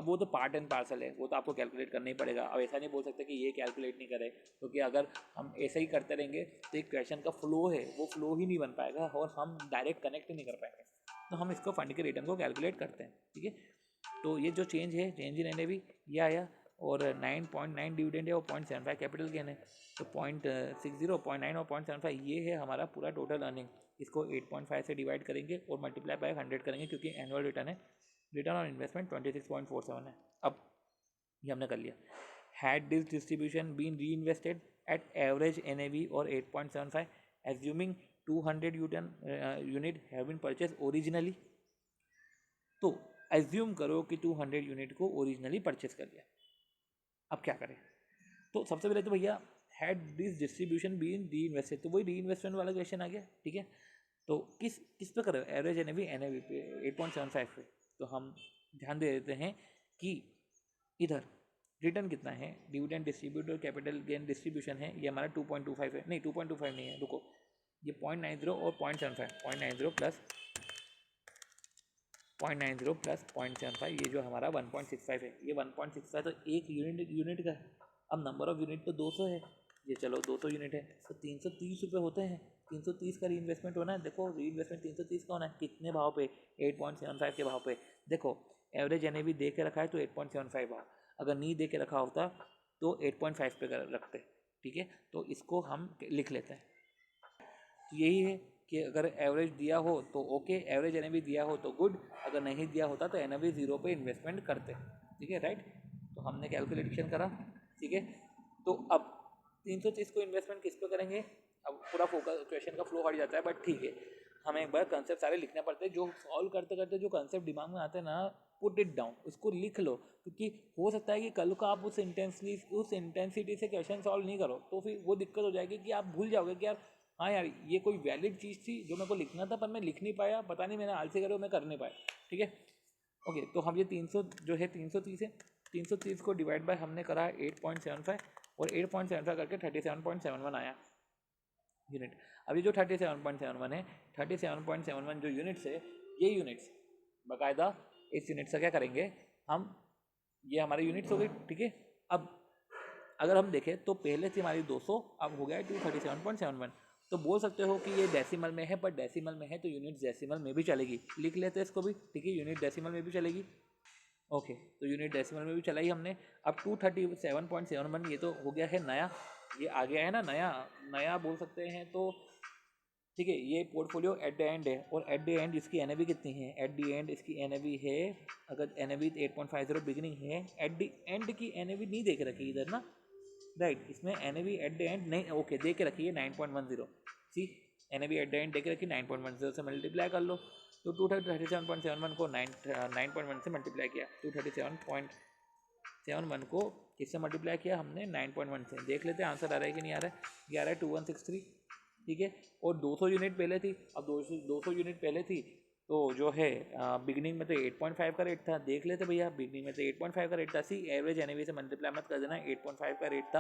वो तो पार्ट एंड पार्सल है, वो तो आपको कैलकुलेट करना ही पड़ेगा। अब ऐसा नहीं बोल सकते कि ये कैलकुलेट नहीं करें, क्योंकि अगर हम ऐसे ही करते रहेंगे तो एक क्वेश्चन का फ्लो है वो फ्लो ही नहीं बन पाएगा और हम डायरेक्ट कनेक्ट ही नहीं कर पाएंगे। तो हम इसको फंड के रिटर्न को कैलकुलेट करते हैं, ठीक है। तो ये जो चेंज है, चेंज इन NAV ये आया, और 9.9 डिविडेंड है और 0.75 कैपिटल गेन है, तो 0.60 0.9 और 0.75 ये है हमारा पूरा टोटल अर्निंग। इसको 8.5 से डिवाइड करेंगे और मल्टीप्लाई बाय 100 करेंगे, क्योंकि एनुअल रिटर्न है, रिटर्न ऑन इन्वेस्टमेंट 26.47 है। अब ये हमने कर लिया। Had this distribution been reinvested at average NAV और 8.75 assuming 200 unit have been purchase originally, तो एज्यूम करो कि 200 यूनिट को ओरिजिनली परचेस कर लिया। अब क्या करें, तो सबसे पहले तो भैया had this distribution been reinvested, तो वही री इन्वेस्टमेंट वाला क्वेश्चन आ गया, ठीक है। तो किस किस पे करें, एवरेज NAV पे 8.75 पे, तो हम ध्यान दे देते हैं कि इधर रिटर्न कितना है, डिविडेंड डिस्ट्रीब्यूट और कैपिटल गेन डिस्ट्रीब्यूशन है, ये हमारा 2.25 है, नहीं 2.25 नहीं है, रुको, ये 0.90 और 0.75, 0.90 प्लस 0.90 प्लस 0.75, ये जो हमारा 1.65 है, ये 1.65 तो एक यूनिट का है। अब नंबर ऑफ यूनिट तो 200 है, ये चलो 200 यूनिट है तो 330 रुपये होते हैं, 330 का री इन्वेस्टमेंट होना है। देखो री इन्वेस्टमेंट 330 का होना है, कितने भाव पे, 8.75 के भाव पे। देखो एवरेज NAV दे के रखा है तो 8.75 भाव, अगर नहीं दे के रखा होता तो 8.5 पे रखते, ठीक है। तो इसको हम लिख लेते हैं, तो यही है कि अगर एवरेज दिया हो तो ओके, एवरेज NAV दिया हो तो गुड, अगर नहीं दिया होता तो NAV 0 पे इन्वेस्टमेंट करते, ठीक है, राइट। तो हमने कैलकुलेशन करा, ठीक है। तो अब 330 को इन्वेस्टमेंट किस पे करेंगे, अब पूरा फोकस क्वेश्चन का फ्लो हट जाता है, बट ठीक है, हमें एक बार कंसेप्ट सारे लिखने पड़ते हैं, जो सॉल्व करते करते जो कंसेप्ट दिमाग में आते हैं ना, पुट इट डाउन, उसको लिख लो, क्योंकि हो सकता है कि कल को आप उस इंटेंसिटी से क्वेश्चन सॉल्व नहीं करो, तो फिर वो दिक्कत हो जाएगी कि आप भूल जाओगे कि यार हाँ यार ये कोई वैलिड चीज़ थी जो मेरे को लिखना था, पर मैं लिख नहीं पाया, पता नहीं मैंने आलसी करे मैं कर नहीं पाया, ठीक है। ओके, तो हम ये 300 जो है 330 है, 330 को डिवाइड बाय हमने करा 8.75, और 8.75 करके 37.71 आया यूनिट। अभी जो 37.71 है, 37.71 जो यूनिट्स है, ये यूनिट्स बाकायदा इस यूनिट से क्या करेंगे हम, ये हमारे यूनिट्स हो गई, ठीक है। अब अगर हम देखें तो पहले थी हमारी 200, अब हो गया है 237.71, तो बोल सकते हो कि ये डेसिमल में है, पर डेसिमल में है तो यूनिट डेसिमल में भी चलेगी, लिख लेते हैं इसको भी, ठीक है, यूनिट डेसिमल में भी चलेगी। ओके, तो यूनिट डेसिमल में भी चलाई हमने। अब 237.71 ये तो हो गया है नया, ये आ गया है ना नया, नया बोल सकते हैं, तो ठीक है, ये पोर्टफोलियो एट द एंड है, और एट द एंड इसकी NAV कितनी है, एट द एंड इसकी NAV है, अगर NAV 8.50 बिगिनिंग है, एट द एंड की NAV नहीं देख रखी इधर ना, राइट, इसमें NAV एट द एंड नहीं, ओके दे के रखी है 9.10, सी NAV at the and they के रखी 9.10 से मल्टीप्लाई कर लो, तो 237.71 को 9.1 से मल्टीप्लाई किया, 237.71 को किससे मल्टीप्लाई किया हमने, 9.1 से। देख लेते हैं आंसर आ रहा है कि नहीं आ रहा है, ये आ रहा है 2163, ठीक है। और 200 यूनिट पहले थी, अब 200 यूनिट पहले थी, तो जो है बिगनिंग में तो 8.5 का रेट था, देख लेते भैया, बिगनिंग में तो 8.5 का रेट था, सी एवरेज NAV से मल्टीप्लाई मत कर देना, 8.5 का रेट था,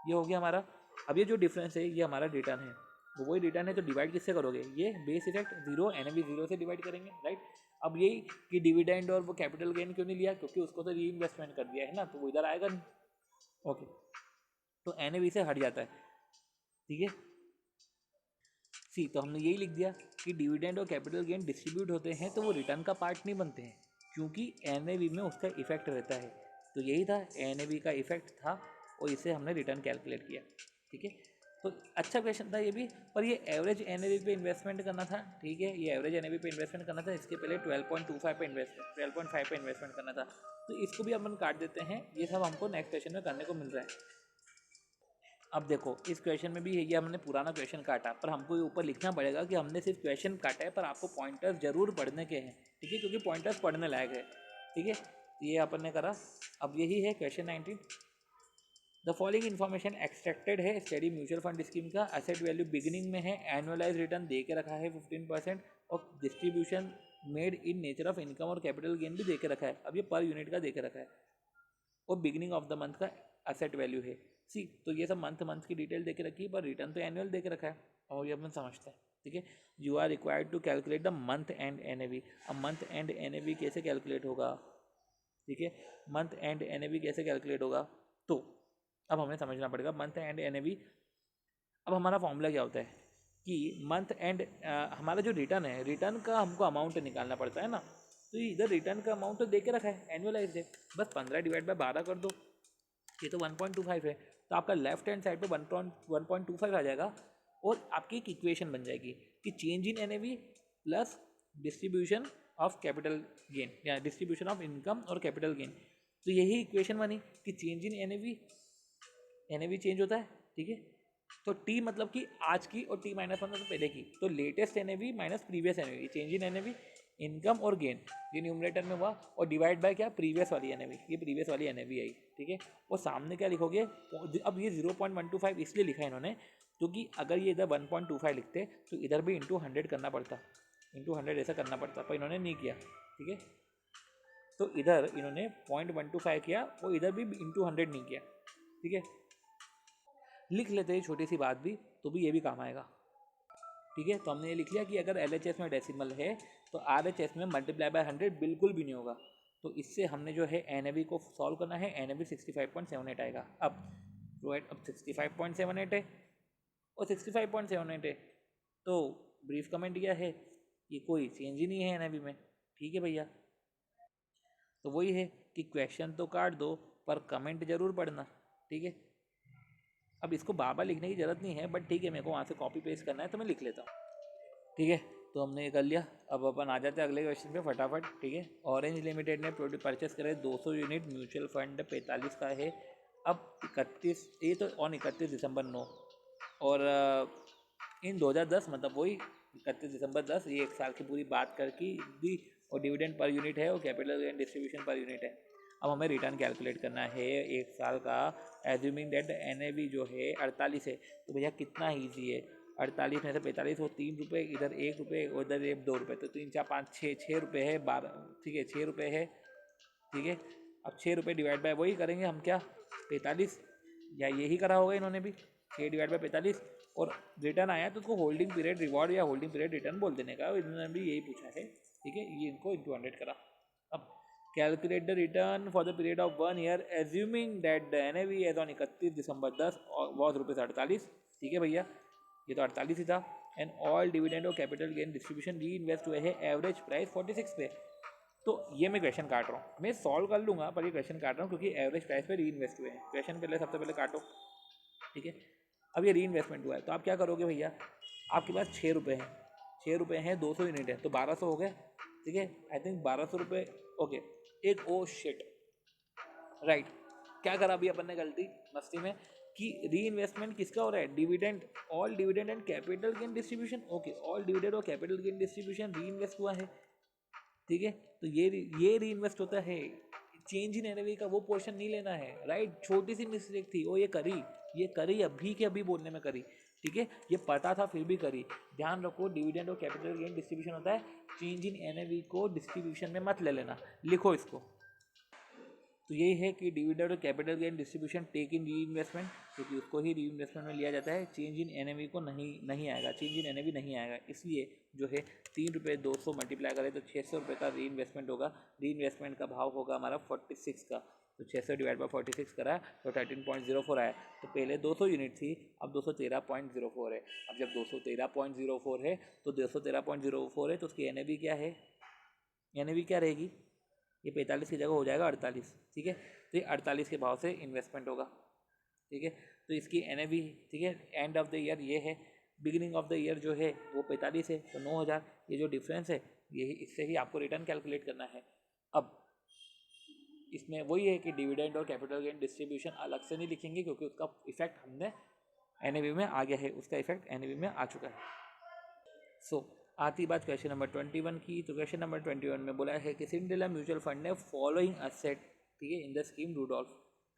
ये हो गया हमारा। अब ये जो डिफरेंस है ये हमारा रिटर्न है, वो वही रिटर्न है, तो डिवाइड किससे करोगे, ये बेस इफेक्ट 0 NAV 0 से डिवाइड करेंगे, राइट। अब यही कि डिविडेंड और वो कैपिटल गेन क्यों नहीं लिया, क्योंकि उसको तो री इन्वेस्टमेंट कर दिया है ना, तो वो इधर आएगा नहीं, ओके, तो NAV से हट जाता है, ठीक है। सी, तो हमने यही लिख दिया कि डिविडेंड और कैपिटल गेन डिस्ट्रीब्यूट होते हैं तो वो रिटर्न का पार्ट नहीं बनते हैं, क्योंकि NAV में उसका इफेक्ट रहता है, तो यही था NAV का इफेक्ट था, और इसे हमने रिटर्न कैलकुलेट किया, ठीक है। तो अच्छा क्वेश्चन था ये भी, पर ये एवरेज एनएवी पे इन्वेस्टमेंट करना था, ठीक है, ये एवरेज एनएवी पे इन्वेस्टमेंट करना था, इसके पहले 12.25 पे इन्वेस्टमेंट 12.5 पे इन्वेस्टमेंट करना था, तो इसको भी अपन काट देते हैं, ये सब हमको नेक्स्ट क्वेश्चन में करने को मिल रहा है। अब देखो इस क्वेश्चन में भी ये हमने पुराना क्वेश्चन काटा, पर हमको ये ऊपर लिखना पड़ेगा कि हमने सिर्फ क्वेश्चन काटा है, पर आपको पॉइंटर्स जरूर पढ़ने के हैं, ठीक है, क्योंकि पॉइंटर्स पढ़ने लायक है, ठीक है, ये अपन ने करा। अब यही है question 19, the following information extracted है स्टडी म्यूचुअल फंड स्कीम का, एसेट वैल्यू बिगिनिंग में है, एनुअलाइज रिटर्न दे के रखा है 15% और distribution made in nature of income और कैपिटल गेन भी दे के रखा है, अब ये पर यूनिट का दे के रखा है, और बिगिनिंग ऑफ द मंथ का एसेट वैल्यू है। सी तो ये सब मंथ मंथ की डिटेल दे के रखी है, पर रिटर्न तो एनुअल दे के रखा है, और ये अपन समझते हैं, ठीक है। You are required to calculate the month end NAV. अब मंथ एंड एनएवी कैसे कैलकुलेट होगा, ठीक है, मंथ एंड एनएवी कैसे कैलकुलेट होगा, तो अब हमें समझना पड़ेगा मंथ एंड एनएवी। अब हमारा फॉर्मूला क्या होता है कि मंथ एंड हमारा जो रिटर्न है, रिटर्न का हमको अमाउंट निकालना पड़ता है ना, तो इधर रिटर्न का अमाउंट तो दे के रखा है, एनुअलाइज है, बस 15/12 कर दो, ये तो 1.25 है, तो आपका लेफ्ट हैंड साइड पे 1.25 आ जाएगा, और आपकी एक इक्वेशन बन जाएगी कि change in NAV plus distribution of capital gain या डिस्ट्रीब्यूशन ऑफ इनकम और कैपिटल गेन। तो यही इक्वेशन बनी कि change in NAV, NAV change होता है, ठीक है, तो टी मतलब कि आज की, और टी माइनस वन मतलब पहले की, तो latest NAV minus previous NAV, change in NAV, income और गेन, ये न्यूमरेटर में हुआ, और डिवाइड बाय क्या, प्रीवियस वाली एनएवी, ये प्रीवियस वाली एनएवी आई, ठीक है, और सामने क्या लिखोगे, अब ये 0.125 इसलिए लिखा है इन्होंने क्योंकि अगर ये इधर 1.25 लिखते तो इधर भी इंटू 100 करना पड़ता, इंटू 100 ऐसा करना पड़ता, पर इन्होंने नहीं किया, ठीक है, तो इधर इन्होंने 0.125 किया, वो इधर भी इंटू 100 नहीं किया, ठीक है, लिख लेते हैं छोटी सी बात भी, तो भी ये भी काम आएगा, ठीक है। तो हमने ये लिख लिया कि अगर LHS में डेसिमल है तो RHS में मल्टीप्लाई बाय 100 बिल्कुल भी नहीं होगा, तो इससे हमने जो है एनएवी को सॉल्व करना है, एनएवी 65.78 आएगा। अब प्रोवाइड, अब 65.78 है और 65.78 है, तो ब्रीफ कमेंट किया है कि कोई चेंज ही नहीं है एनएवी में, ठीक है भैया। तो वही है कि क्वेश्चन तो काट दो पर कमेंट जरूर पढ़ना, ठीक है। अब इसको बार बार लिखने की जरूरत नहीं है, बट ठीक है, मेरे को वहाँ से कॉपी पेस्ट करना है तो मैं लिख लेता हूँ, ठीक है। तो हमने ये कर लिया, अब अपन आ जाते हैं अगले क्वेश्चन पे फटाफट, ठीक है। ऑरेंज लिमिटेड ने परचेस करे 200 यूनिट म्यूचुअल फंड 45 का है, अब 31, ये तो ऑन 31 दिसंबर 9, और इन 2010 मतलब वही 31 दिसंबर 10, ये एक साल की पूरी बात करके दी, और डिविडेंड पर यूनिट है और capital gain distribution per unit है। अब हमें रिटर्न कैलकुलेट करना है एक साल का, एज्यूमिंग दैट एनएवी जो है 48 है, तो भैया कितना ईजी है, 48 में से 45, वो 3 रुपये, इधर 1 रुपये, उधर 2 रुपये, तो 3 4 5 6 रुपये है, 12, ठीक है, 6 रुपये है, ठीक है। अब 6 रुपये डिवाइड बाय वही करेंगे हम क्या, 45, या यही करा होगा इन्होंने भी, 6 डिवाइड बाय 45, और रिटर्न आया तो उसको होल्डिंग पीरियड रिवॉर्ड या होल्डिंग पीरियड रिटर्न बोल देने का, इन्होंने भी यही पूछा है, ठीक है, ये इनको इंटू 100 करा। अब calculate the return for the period of 1 year assuming that the NAV as on 31 December 10 was ₹48, ठीक है भैया, ये तो 48 ही था, एंड ऑल डिविडेंड और capital gain distribution reinvest हुए हैं एवरेज प्राइस 46 पे। तो ये मैं क्वेश्चन काट रहा हूँ, मैं सॉल्व कर लूँगा पर ये क्वेश्चन काट रहा हूँ क्योंकि एवरेज प्राइस पे री इन्वेस्ट हुए हैं, क्वेश्चन पहले सबसे पहले काटो, ठीक है। अब ये री इन्वेस्टमेंट हुआ है, तो आप क्या करोगे भैया, आपके पास 6 रुपये हैं, 6 रुपये हैं, 200 यूनिट है, तो 1200 हो गए, ठीक है, आई थिंक 1200 रुपये, ओके। एक ओ शिट, राइट, क्या करा अभी अपन ने गलती मस्ती में कि री इन्वेस्टमेंट किसका हो रहा है, dividend, all dividend and capital gain distribution, okay, all dividend और कैपिटल गेन डिस्ट्रीब्यूशन री इन्वेस्ट हुआ है, ठीक है, तो ये री इन्वेस्ट होता है, चेंज इन एनएवी का वो पोर्शन नहीं लेना है, राइट, छोटी सी मिस्टेक थी वो, ये करी अभी के अभी बोलने में करी, ठीक है, ये पता था फिर भी करी, ध्यान रखो डिविडेंड और कैपिटल गेन डिस्ट्रीब्यूशन होता है, चेंज इन एनएवी को डिस्ट्रीब्यूशन में मत ले लेना, लिखो इसको। तो यही है कि डिविडेंड और कैपिटल गेन डिस्ट्रीब्यूशन टेक इन री इन्वेस्टमेंट, क्योंकि उसको ही री इन्वेस्टमेंट में लिया जाता है, चेंज इन एनएवी को नहीं आएगा, चेंज इन एनएवी नहीं आएगा, इसलिए जो है 3 रुपये 200 मल्टीप्लाई करें तो 600 रुपये का री इन्वेस्टमेंट होगा, री इन्वेस्टमेंट का भाव होगा हमारा 46 का, तो 600 डिवाइड बाई 46 करा तो 13.04 आया, तो पहले 200 यूनिट थी, अब 213.04 है, अब जब 213.04 है तो 213.04 है तो उसकी एनएवी क्या है, एनएवी क्या रहेगी, ये 45 की जगह हो जाएगा 48, ठीक है, तो ये 48 के भाव से इन्वेस्टमेंट होगा, ठीक है। तो इसकी NAV, ठीक है, एंड ऑफ द ईयर ये है, बिगिनिंग ऑफ द ईयर जो है वो 45 है, तो 9,000, ये जो डिफरेंस है यही, इससे ही आपको रिटर्न कैलकुलेट करना है। अब इसमें वही है कि डिविडेंड और कैपिटल गेन डिस्ट्रीब्यूशन अलग से नहीं लिखेंगे, क्योंकि उसका इफेक्ट हमने NAV में आ गया है, उसका इफेक्ट NAV में आ चुका है। सो आती बात क्वेश्चन नंबर 21 की। तो क्वेश्चन नंबर 21 में बोला है कि सिंड्रेला म्यूचुअल फंड ने फॉलोइंग एसेट, ठीक है, इन द स्कीम रूडोल्फ।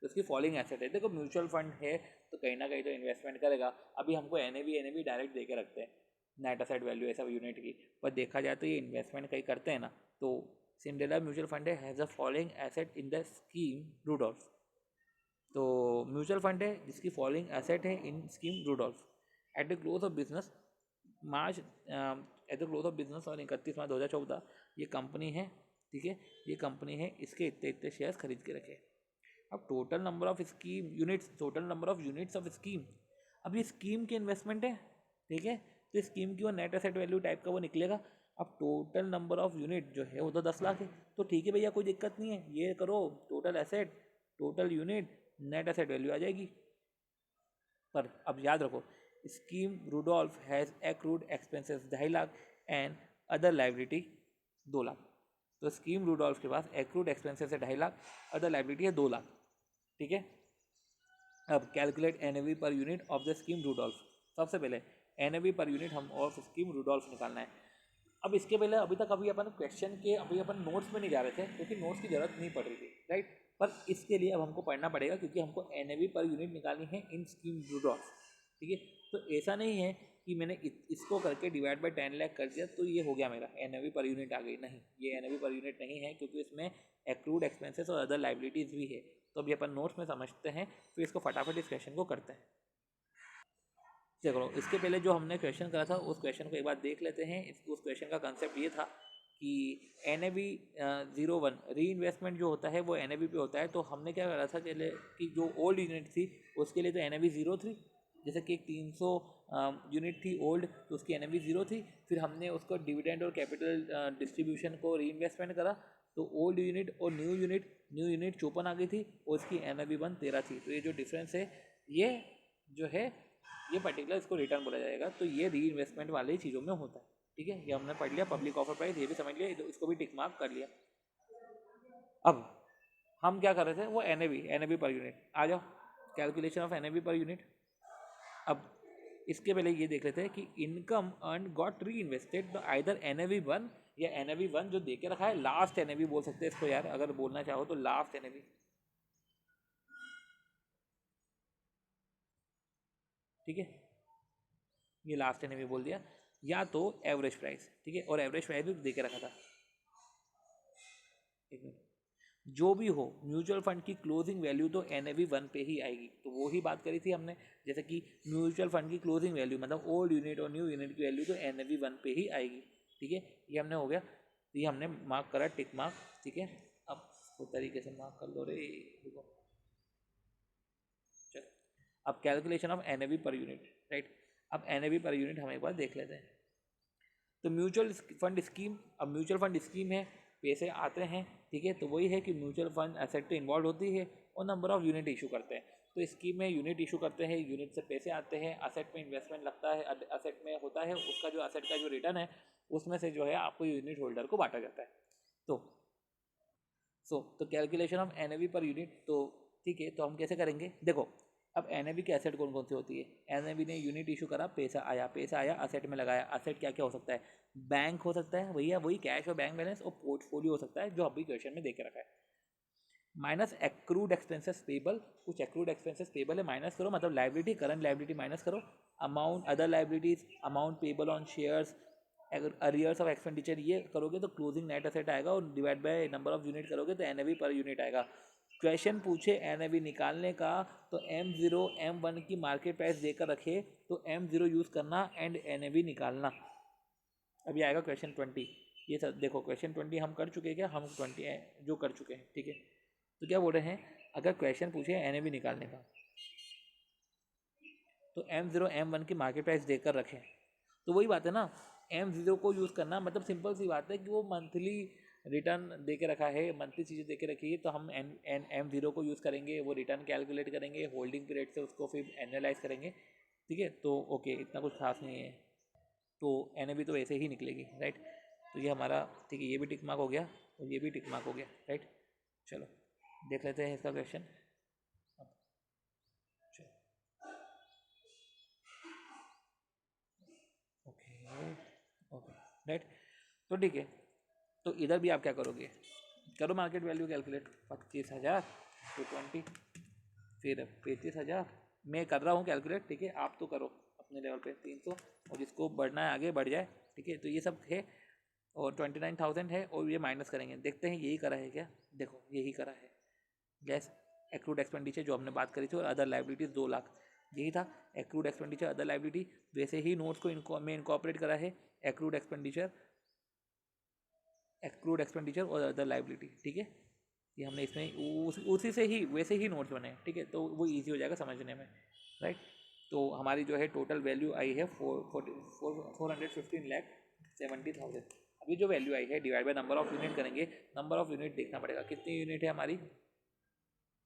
तो उसकी फॉलोइंग एसेट है, देखो म्यूचुअल फंड है तो कहीं ना कहीं तो इन्वेस्टमेंट करेगा। अभी हमको NAV डायरेक्ट दे के रखते हैं, नेट एसेट वैल्यू ऐसा यूनिट की, पर देखा जाए तो ये इन्वेस्टमेंट कहीं करते हैं ना। तो Cinderella mutual fund has a following asset in the scheme Rudolph. तो म्यूचुअल फंड है जिसकी फॉलोइंग एसेट है in scheme Rudolph. At the close of business March, at the close of business और 31 मार्च 2014 ये कंपनी है, ठीक है, ये कंपनी है, इसके इतने इतने शेयर्स खरीद के रखे। अब total number of scheme units, total number of units of scheme, अब ये स्कीम की इन्वेस्टमेंट है, ठीक है, तो स्कीम की वो नेट एसेट वैल्यू टाइप का वो निकलेगा। अब टोटल नंबर ऑफ यूनिट जो है वो तो 10 लाख है, तो ठीक है भैया, कोई दिक्कत नहीं है, ये करो total asset, total unit, net asset value आ जाएगी। पर अब याद रखो, scheme Rudolph has accrued expenses 2.5 lakh and other liability 2 lakh. तो स्कीम रूडोल्फ के पास एक्रूड एक्सपेंसेस है 2.5 लाख, अदर लाइबिलिटी है 2 लाख, ठीक है। अब कैलकुलेट NAV पर unit of the scheme Rudolph. सबसे पहले NAV पर यूनिट हम ऑफ स्कीम रूडोल्फ निकालना है। अब इसके पहले अभी तक अभी अपन क्वेश्चन के अभी अपन नोट्स में नहीं जा रहे थे, क्योंकि नोट्स की जरूरत नहीं पड़ रही थी, राइट। पर इसके लिए अब हमको पढ़ना पड़ेगा, क्योंकि हमको NAV पर यूनिट निकालनी है इन स्कीम रूडोल्फ, ठीक है। तो ऐसा नहीं है कि मैंने इसको करके डिवाइड बाय 10 लाख कर दिया तो ये हो गया मेरा NAV पर यूनिट आ गई, नहीं, ये NAV पर यूनिट नहीं है, क्योंकि इसमें एक्रूड एक्सपेंसेस और अदर लाइबिलिटीज़ भी है। तो अभी अपन नोट्स में समझते हैं, फिर इसको फटाफट इस क्वेश्चन को करते हैं। चलो, इसके पहले जो हमने क्वेश्चन करा था उस क्वेश्चन को एक बार देख लेते हैं। उस क्वेश्चन का कंसेप्ट ये था कि NAV 01 री इन्वेस्टमेंट जो होता है वो NAV पे होता है। तो हमने क्या करा था कि जो ओल्ड यूनिट थी उसके लिए तो NAV 0 थी, जैसे कि एक 300 यूनिट थी ओल्ड, तो उसकी NAV 0 थी। फिर हमने उसको डिविडेंड और कैपिटल डिस्ट्रीब्यूशन को री इन्वेस्टमेंट करा, तो ओल्ड यूनिट और न्यू यूनिट 54 आ गई थी और उसकी NAV 1 13 थी। तो ये जो डिफरेंस है ये जो है ये पर्टिकुलर इसको रिटर्न बोला जाएगा। तो ये री इन्वेस्टमेंट वाले चीज़ों में होता है, ठीक है। ये हमने पढ़ लिया, पब्लिक ऑफर प्राइस ये भी समझ लिया, इसको भी टिक मार्क कर लिया। अब हम क्या कर रहे थे, वो NAV पर यूनिट। आ जाओ, कैलकुलेशन ऑफ NAV पर यूनिट। अब इसके पहले ये देख लेते हैं कि income earn got reinvested, तो आइदर NAV 1 या NAV 1 जो दे के रखा है, लास्ट NAV बोल सकते हैं इसको यार, अगर बोलना चाहो तो लास्ट NAV, ठीक है, ये लास्ट NAV बोल दिया, या तो एवरेज प्राइस, ठीक है, और एवरेज प्राइस भी दे के रखा था। एक मिनट, जो भी हो म्यूचुअल फंड की क्लोजिंग वैल्यू तो NAV 1 पे ही आएगी। तो वो ही बात करी थी हमने, जैसे कि म्यूचुअल फंड की क्लोजिंग वैल्यू मतलब ओल्ड यूनिट और न्यू यूनिट की वैल्यू तो NAV 1 पे ही आएगी, ठीक है। ये हमने हो गया, तो ये हमने मार्क करा टिक मार्क, ठीक है। अब इसको तरीके से मार्क कर लो रे, देखो चल। अब calculation of NAV per unit, right. अब NAV पर यूनिट हम एक बार देख लेते हैं। तो म्यूचुअल फंड स्कीम, अब म्यूचुअल फंड स्कीम है, पैसे आते हैं, ठीक है। तो वही है कि म्यूचुअल फंड एसेट तो इन्वॉल्व होती है और नंबर ऑफ यूनिट इशू करते हैं। तो स्कीम में यूनिट इशू करते हैं, यूनिट से पैसे आते हैं, असेट में इन्वेस्टमेंट लगता है, असेट में होता है उसका जो असेट का जो रिटर्न है उसमें से जो है आपको यूनिट होल्डर को बांटा जाता है। तो तो calculation of NAV per unit, तो ठीक है, तो हम कैसे करेंगे, देखो। अब NAV की एसेट कौन कौन सी होती है, NAV ने यूनिट इशू करा, पैसा आया असेट में लगाया। असेट क्या क्या हो सकता है, बैंक हो सकता है भैया, वही कैश और बैंक बैलेंस, और पोर्टफोलियो हो सकता है जो अभी क्वेश्चन में दे के रखा है। माइनस एक्रूड एक्सपेंसेस पेबल, कुछ एक्रूड एक्सपेंसेस पेबल है, माइनस करो, मतलब लाइबिलिटी, करंट लाइबिलिटी माइनस करो। Amount other liabilities, amount payable on shares, अगर अरियर्स ऑफ एक्सपेंडिचर ये करोगे तो क्लोजिंग नेट एसेट आएगा, और divide by number of unit करोगे तो NAV पर यूनिट आएगा। क्वेश्चन पूछे NAV निकालने का, तो M0 M1 की मार्केट प्राइस देकर रखे तो M0 यूज़ करना एंड NAV निकालना। अभी आएगा क्वेश्चन 20, ये सब देखो, क्वेश्चन 20 हम कर चुके हैं क्या, हम 20 जो कर चुके हैं, ठीक है। तो क्या बोल रहे हैं, अगर क्वेश्चन पूछे NAV निकालने का, तो M0 M1 की मार्केट प्राइस देकर रखें। तो वही बात है ना, M0 को यूज़ करना, मतलब सिंपल सी बात है कि वो मंथली रिटर्न दे के रखा है, मंथली चीज़ें दे के रखी है, तो हम M0 को यूज़ करेंगे, वो रिटर्न कैलकुलेट करेंगे, होल्डिंग पीरियड से उसको फिर एनालाइज करेंगे, ठीक है। तो ओके, इतना कुछ खास नहीं है, तो NAV तो ऐसे ही निकलेगी, राइट। तो ये हमारा ठीक है, ये भी टिक मार्क हो गया और ये भी टिक मार्क हो गया, राइट। चलो देख लेते हैं इसका क्वेश्चन। Okay okay, right. तो ठीक है, तो इधर भी आप क्या करोगे, करो मार्केट वैल्यू कैलकुलेट, 25,000 टू 20, फिर 35,000, मैं कर रहा हूँ कैलकुलेट, ठीक है, आप तो करो अपने लेवल पे 300, और जिसको बढ़ना है आगे बढ़ जाए, ठीक है। तो ये सब है और 29,000 है, और ये माइनस करेंगे, देखते हैं यही करा है क्या। देखो यही करा है, लेस एक्रूड एक्सपेंडिचर जो हमने बात करी थी, और अदर लाइबिलिटीज़ 2 लाख, यही था एक्रूड एक्सपेंडिचर अदर लाइबिलिटी। वैसे ही नोट्स को में इनकॉर्पोरेट करा है एक्रूड एक्सपेंडिचर और अदर लाइबिलिटी, ठीक है। ये हमने इसमें उसी से ही वैसे ही नोट्स बने, ठीक है, तो वो ईजी हो जाएगा समझने में, राइट। तो हमारी जो है टोटल वैल्यू आई है 415,70,000। अभी जो वैल्यू आई है divide by number of unit करेंगे, नंबर ऑफ यूनिट देखना पड़ेगा कितनी यूनिट है हमारी,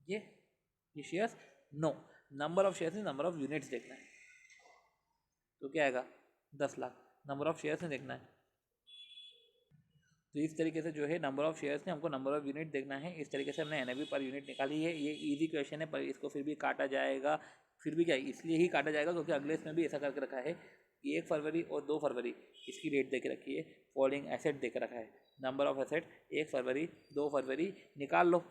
ये shares, no, number of shares number of units देखना है, तो क्या आएगा 10 लाख, नंबर ऑफ शेयर्स नहीं देखना है। तो इस तरीके से जो है नंबर ऑफ शेयर्स ने हमको नंबर ऑफ यूनिट देखना है, इस तरीके से हमने NAV पर यूनिट निकाली है। ये इजी क्वेश्चन है, पर इसको फिर भी काटा जाएगा, फिर भी क्या इसलिए ही काटा जाएगा क्योंकि अगले इसमें भी ऐसा करके रखा है कि 1 फरवरी और 2 फरवरी इसकी डेट दे के रखी है, फॉलोइंग एसेट दे के रखा है, नंबर ऑफ एसेट 1 फरवरी 2 फरवरी निकाल लो।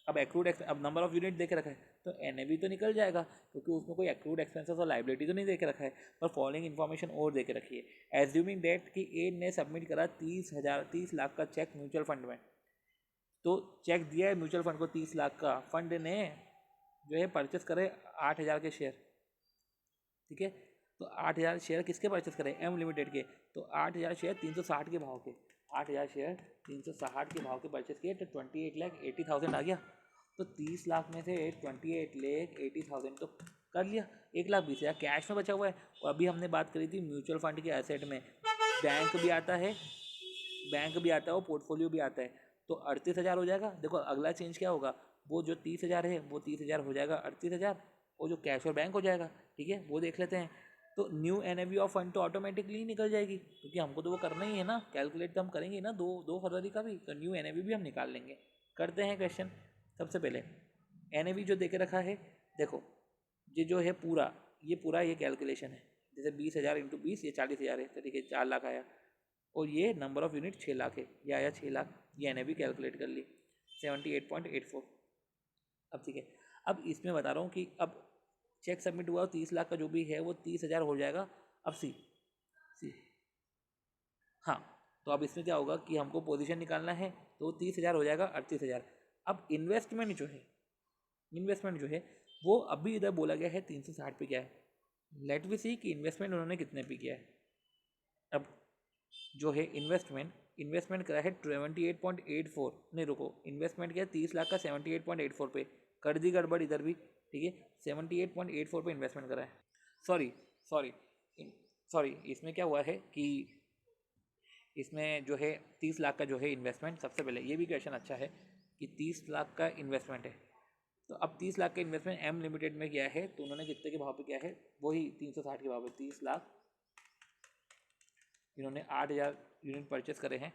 अब एक्रूड अब नंबर ऑफ यूनिट दे के रखा है, तो NAV तो निकल जाएगा क्योंकि उसमें कोई एक्रूड एक्सपेंसेस और लाइबिलिटी तो नहीं दे के रखा है, पर फॉलोइंग इन्फॉर्मेशन और दे के रखी है। एज्यूमिंग डेट कि ए ने सबमिट करा 30 लाख का चेक म्यूचुअल फंड में, तो चेक दिया है म्यूचुअल फंड को 30 लाख का, फंड ने जो है परचेस करे 8,000 के शेयर, ठीक है। तो 8,000 शेयर किसके परचेस करे, M लिमिटेड के, तो 8,000 शेयर 360 के भाव के, 8,000 शेयर 360 के भाव के परचेस किए, तो 28,80,000 आ गया। तो 30 लाख में से 28,80,000 तो कर लिया, 1,20,000 कैश में बचा हुआ है। और अभी हमने बात करी थी म्यूचुअल फंड के एसेट में बैंक भी आता है, और पोर्टफोलियो भी आता है, तो 38,000 हो जाएगा। देखो अगला चेंज क्या होगा, वो जो 30,000 है वो 30,000 हो जाएगा 38,000, और जो कैश और बैंक हो जाएगा, ठीक है, वो देख लेते हैं। तो न्यू NAV ऑफ फंड तो ऑटोमेटिकली निकल जाएगी क्योंकि हमको तो वो करना ही है ना, कैलकुलेट तो हम करेंगे ना 2 फरवरी का भी, तो न्यू NAV भी हम निकाल लेंगे। करते हैं क्वेश्चन। सबसे पहले NAV जो दे के रखा है, देखो ये जो है पूरा ये कैलकुलेशन है, जैसे 20,000 इंटू 20 ये 40,000 है, तो ठीक है 4 लाख आया, और ये नंबर ऑफ यूनिट 6 लाख है, ये आया 6 लाख, ये NAV कैलकुलेट कर ली 78.84। अब ठीक है, अब इसमें बता रहा हूँ कि अब चेक सबमिट हुआ 30 लाख का जो भी है वो 30,000 हो जाएगा। अब सी हाँ, तो अब इसमें क्या होगा कि हमको पोजीशन निकालना है, तो 30,000 हो जाएगा 38,000। अब इन्वेस्टमेंट जो है वो अभी इधर बोला गया है 360 पे क्या है, लेट वी सी कि इन्वेस्टमेंट उन्होंने कितने पे किया है। अब जो है इन्वेस्टमेंट करा है 78.84, नहीं रुको, इन्वेस्टमेंट किया 30 लाख का 78.84 पे, कर दी गड़बड़ इधर भी, ठीक है, 78.84 पे इन्वेस्टमेंट करा है। सॉरी सॉरी सॉरी इसमें क्या हुआ है कि इसमें जो है 30 लाख का जो है इन्वेस्टमेंट, सबसे पहले ये भी क्वेश्चन अच्छा है कि 30 लाख का इन्वेस्टमेंट है, तो अब 30 लाख का इन्वेस्टमेंट M लिमिटेड में किया है, तो उन्होंने कितने के भाव पे किया है, वही 360 के भाव पे 30 लाख, इन्होंने 8,000 यूनिट परचेस करे हैं।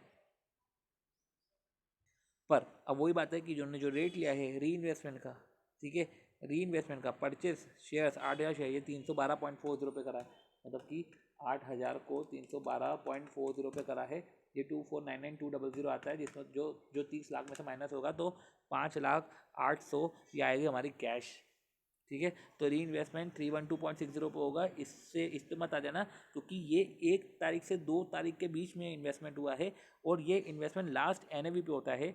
पर अब वही बात है कि जो रेट लिया है री इन्वेस्टमेंट का, ठीक है, री इन्वेस्टमेंट का परचेस शेयर्स 8,000 शेयर, ये 312.40 पे करा है, मतलब कि 8,000 को 312.40 पे करा है। ये 2499,200 आता है, जिसमें जो 30 लाख में से माइनस होगा तो 5,08,100 ये आएगी हमारी कैश, ठीक है। तो री इन्वेस्टमेंट 312.60 पे होगा, इससे इस पर मत आ जाना क्योंकि ये 1 तारीख से 2 तारीख के बीच में इन्वेस्टमेंट हुआ है, और ये इन्वेस्टमेंट लास्ट NAV पे होता है,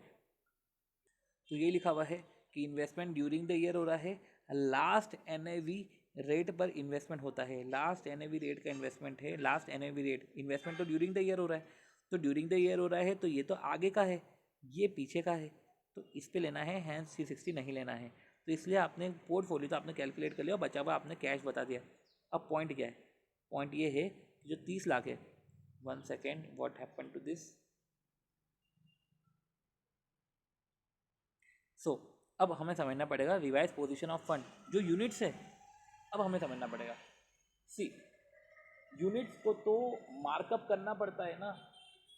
तो ये लिखा हुआ है कि इन्वेस्टमेंट ड्यूरिंग द ईयर हो रहा है, लास्ट NAV रेट पर इन्वेस्टमेंट होता है, लास्ट NAV रेट का इन्वेस्टमेंट है, लास्ट NAV रेट, इन्वेस्टमेंट तो ड्यूरिंग द ईयर हो रहा है, तो ड्यूरिंग द ईयर हो रहा है, तो ये तो आगे का है, ये पीछे का है, तो इस पे लेना है, हैंस 360 नहीं लेना है। तो इसलिए आपने पोर्टफोलियो तो आपने कैलकुलेट कर लिया, बचा हुआ आपने कैश बता दिया। अब पॉइंट क्या है, पॉइंट ये है कि जो 30 लाख है, 1 second, what happen to this, so अब हमें समझना पड़ेगा रिवाइज पोजीशन ऑफ फंड जो यूनिट्स है, अब हमें समझना पड़ेगा। सी यूनिट्स को तो मार्कअप करना पड़ता है ना,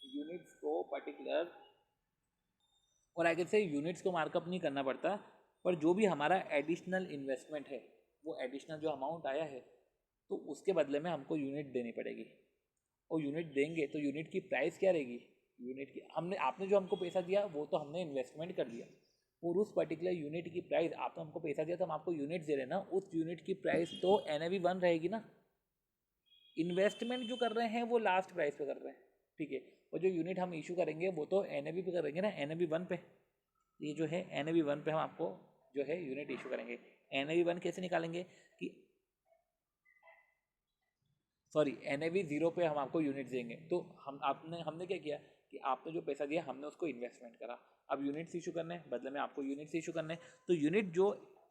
यूनिट्स को पर्टिकुलर, और आगे से यूनिट्स को मार्कअप नहीं करना पड़ता, पर जो भी हमारा एडिशनल इन्वेस्टमेंट है, वो एडिशनल जो अमाउंट आया है, तो उसके बदले में हमको यूनिट देनी पड़ेगी। और यूनिट देंगे तो यूनिट की प्राइस क्या रहेगी, यूनिट की हमने आपने जो हमको पैसा दिया वो तो हमने इन्वेस्टमेंट कर दिया, और उस पर्टिकुलर यूनिट की प्राइस, आपने हमको पैसा दिया तो हम आपको यूनिट दे रहे हैं ना, उस यूनिट की प्राइस तो NAV1 रहेगी ना। इन्वेस्टमेंट जो कर रहे हैं वो लास्ट प्राइस पे कर रहे हैं, ठीक है, और जो यूनिट हम इशू करेंगे वो तो NAV पे करेंगे ना, NAV1 पे। ये जो है NAV1 पे हम आपको जो है यूनिट इशू करेंगे। NAV1 कैसे निकालेंगे कि सॉरी NAV0 पे हम आपको यूनिट देंगे, तो हमने क्या किया कि आपने जो पैसा दिया हमने उसको इन्वेस्टमेंट करा, अब यूनिट्स इशू करने हैं, बदले में आपको यूनिट्स इशू करने हैं, तो यूनिट जो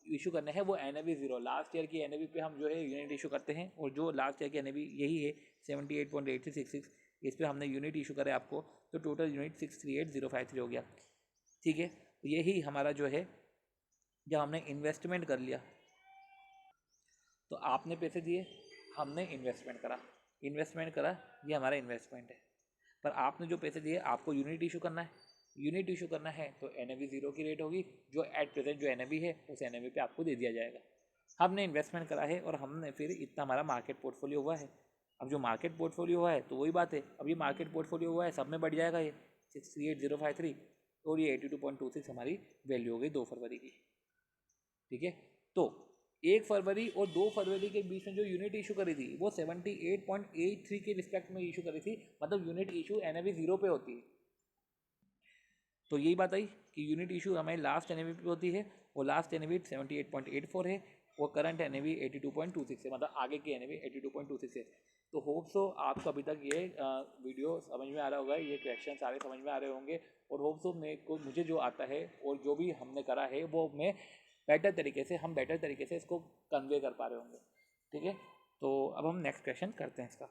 इशू करने हैं वो NAV0 लास्ट ईयर की NAV पे हम जो है यूनिट इशू करते हैं, और जो लास्ट ईयर की NAV यही है 78.8666, इस पर हमने यूनिट इशू करे आपको, तो टोटल यूनिट 638053 हो गया, ठीक है। यही हमारा जो है, जब हमने इन्वेस्टमेंट कर लिया, तो आपने पैसे दिए, हमने इन्वेस्टमेंट करा, ये हमारा इन्वेस्टमेंट है, पर आपने जो पैसे दिए आपको यूनिट इशू करना है, यूनिट इशू करना है तो NAV0 की रेट होगी, जो एट प्रेजेंट जो NAV है उस NAV पे आपको दे दिया जाएगा। हमने इन्वेस्टमेंट करा है और हमने फिर इतना हमारा मार्केट पोर्टफोलियो हुआ है, अब जो मार्केट पोर्टफोलियो हुआ है तो वही बात है, अब ये मार्केट पोर्टफोलियो हुआ है सब में बढ़ जाएगा, ये 638,053, और ये 82.26 हमारी वैल्यू हो गई 2 फरवरी की, ठीक है। तो 1 फरवरी और 2 फरवरी के बीच में जो यूनिट इशू करी थी वो 78.83 के रिस्पेक्ट में इशू करी थी, मतलब यूनिट इशू NAV0 पे होती है। तो यही बात आई कि यूनिट इशू हमारी लास्ट NAV पे होती है, और लास्ट NAV 78.84 है, और करंट NAV 82.26 है, मतलब आगे की NAV 82.26 है। तो होप सो आपको अभी तक ये वीडियो समझ में आ रहा होगा, ये क्वेश्चन सारे समझ में आ रहे होंगे, और होप सो मुझे जो आता है और जो भी हमने करा है वो मैं बेटर तरीके से इसको कन्वे कर पा रहे होंगे, ठीक है। तो अब हम नेक्स्ट क्वेश्चन करते हैं इसका।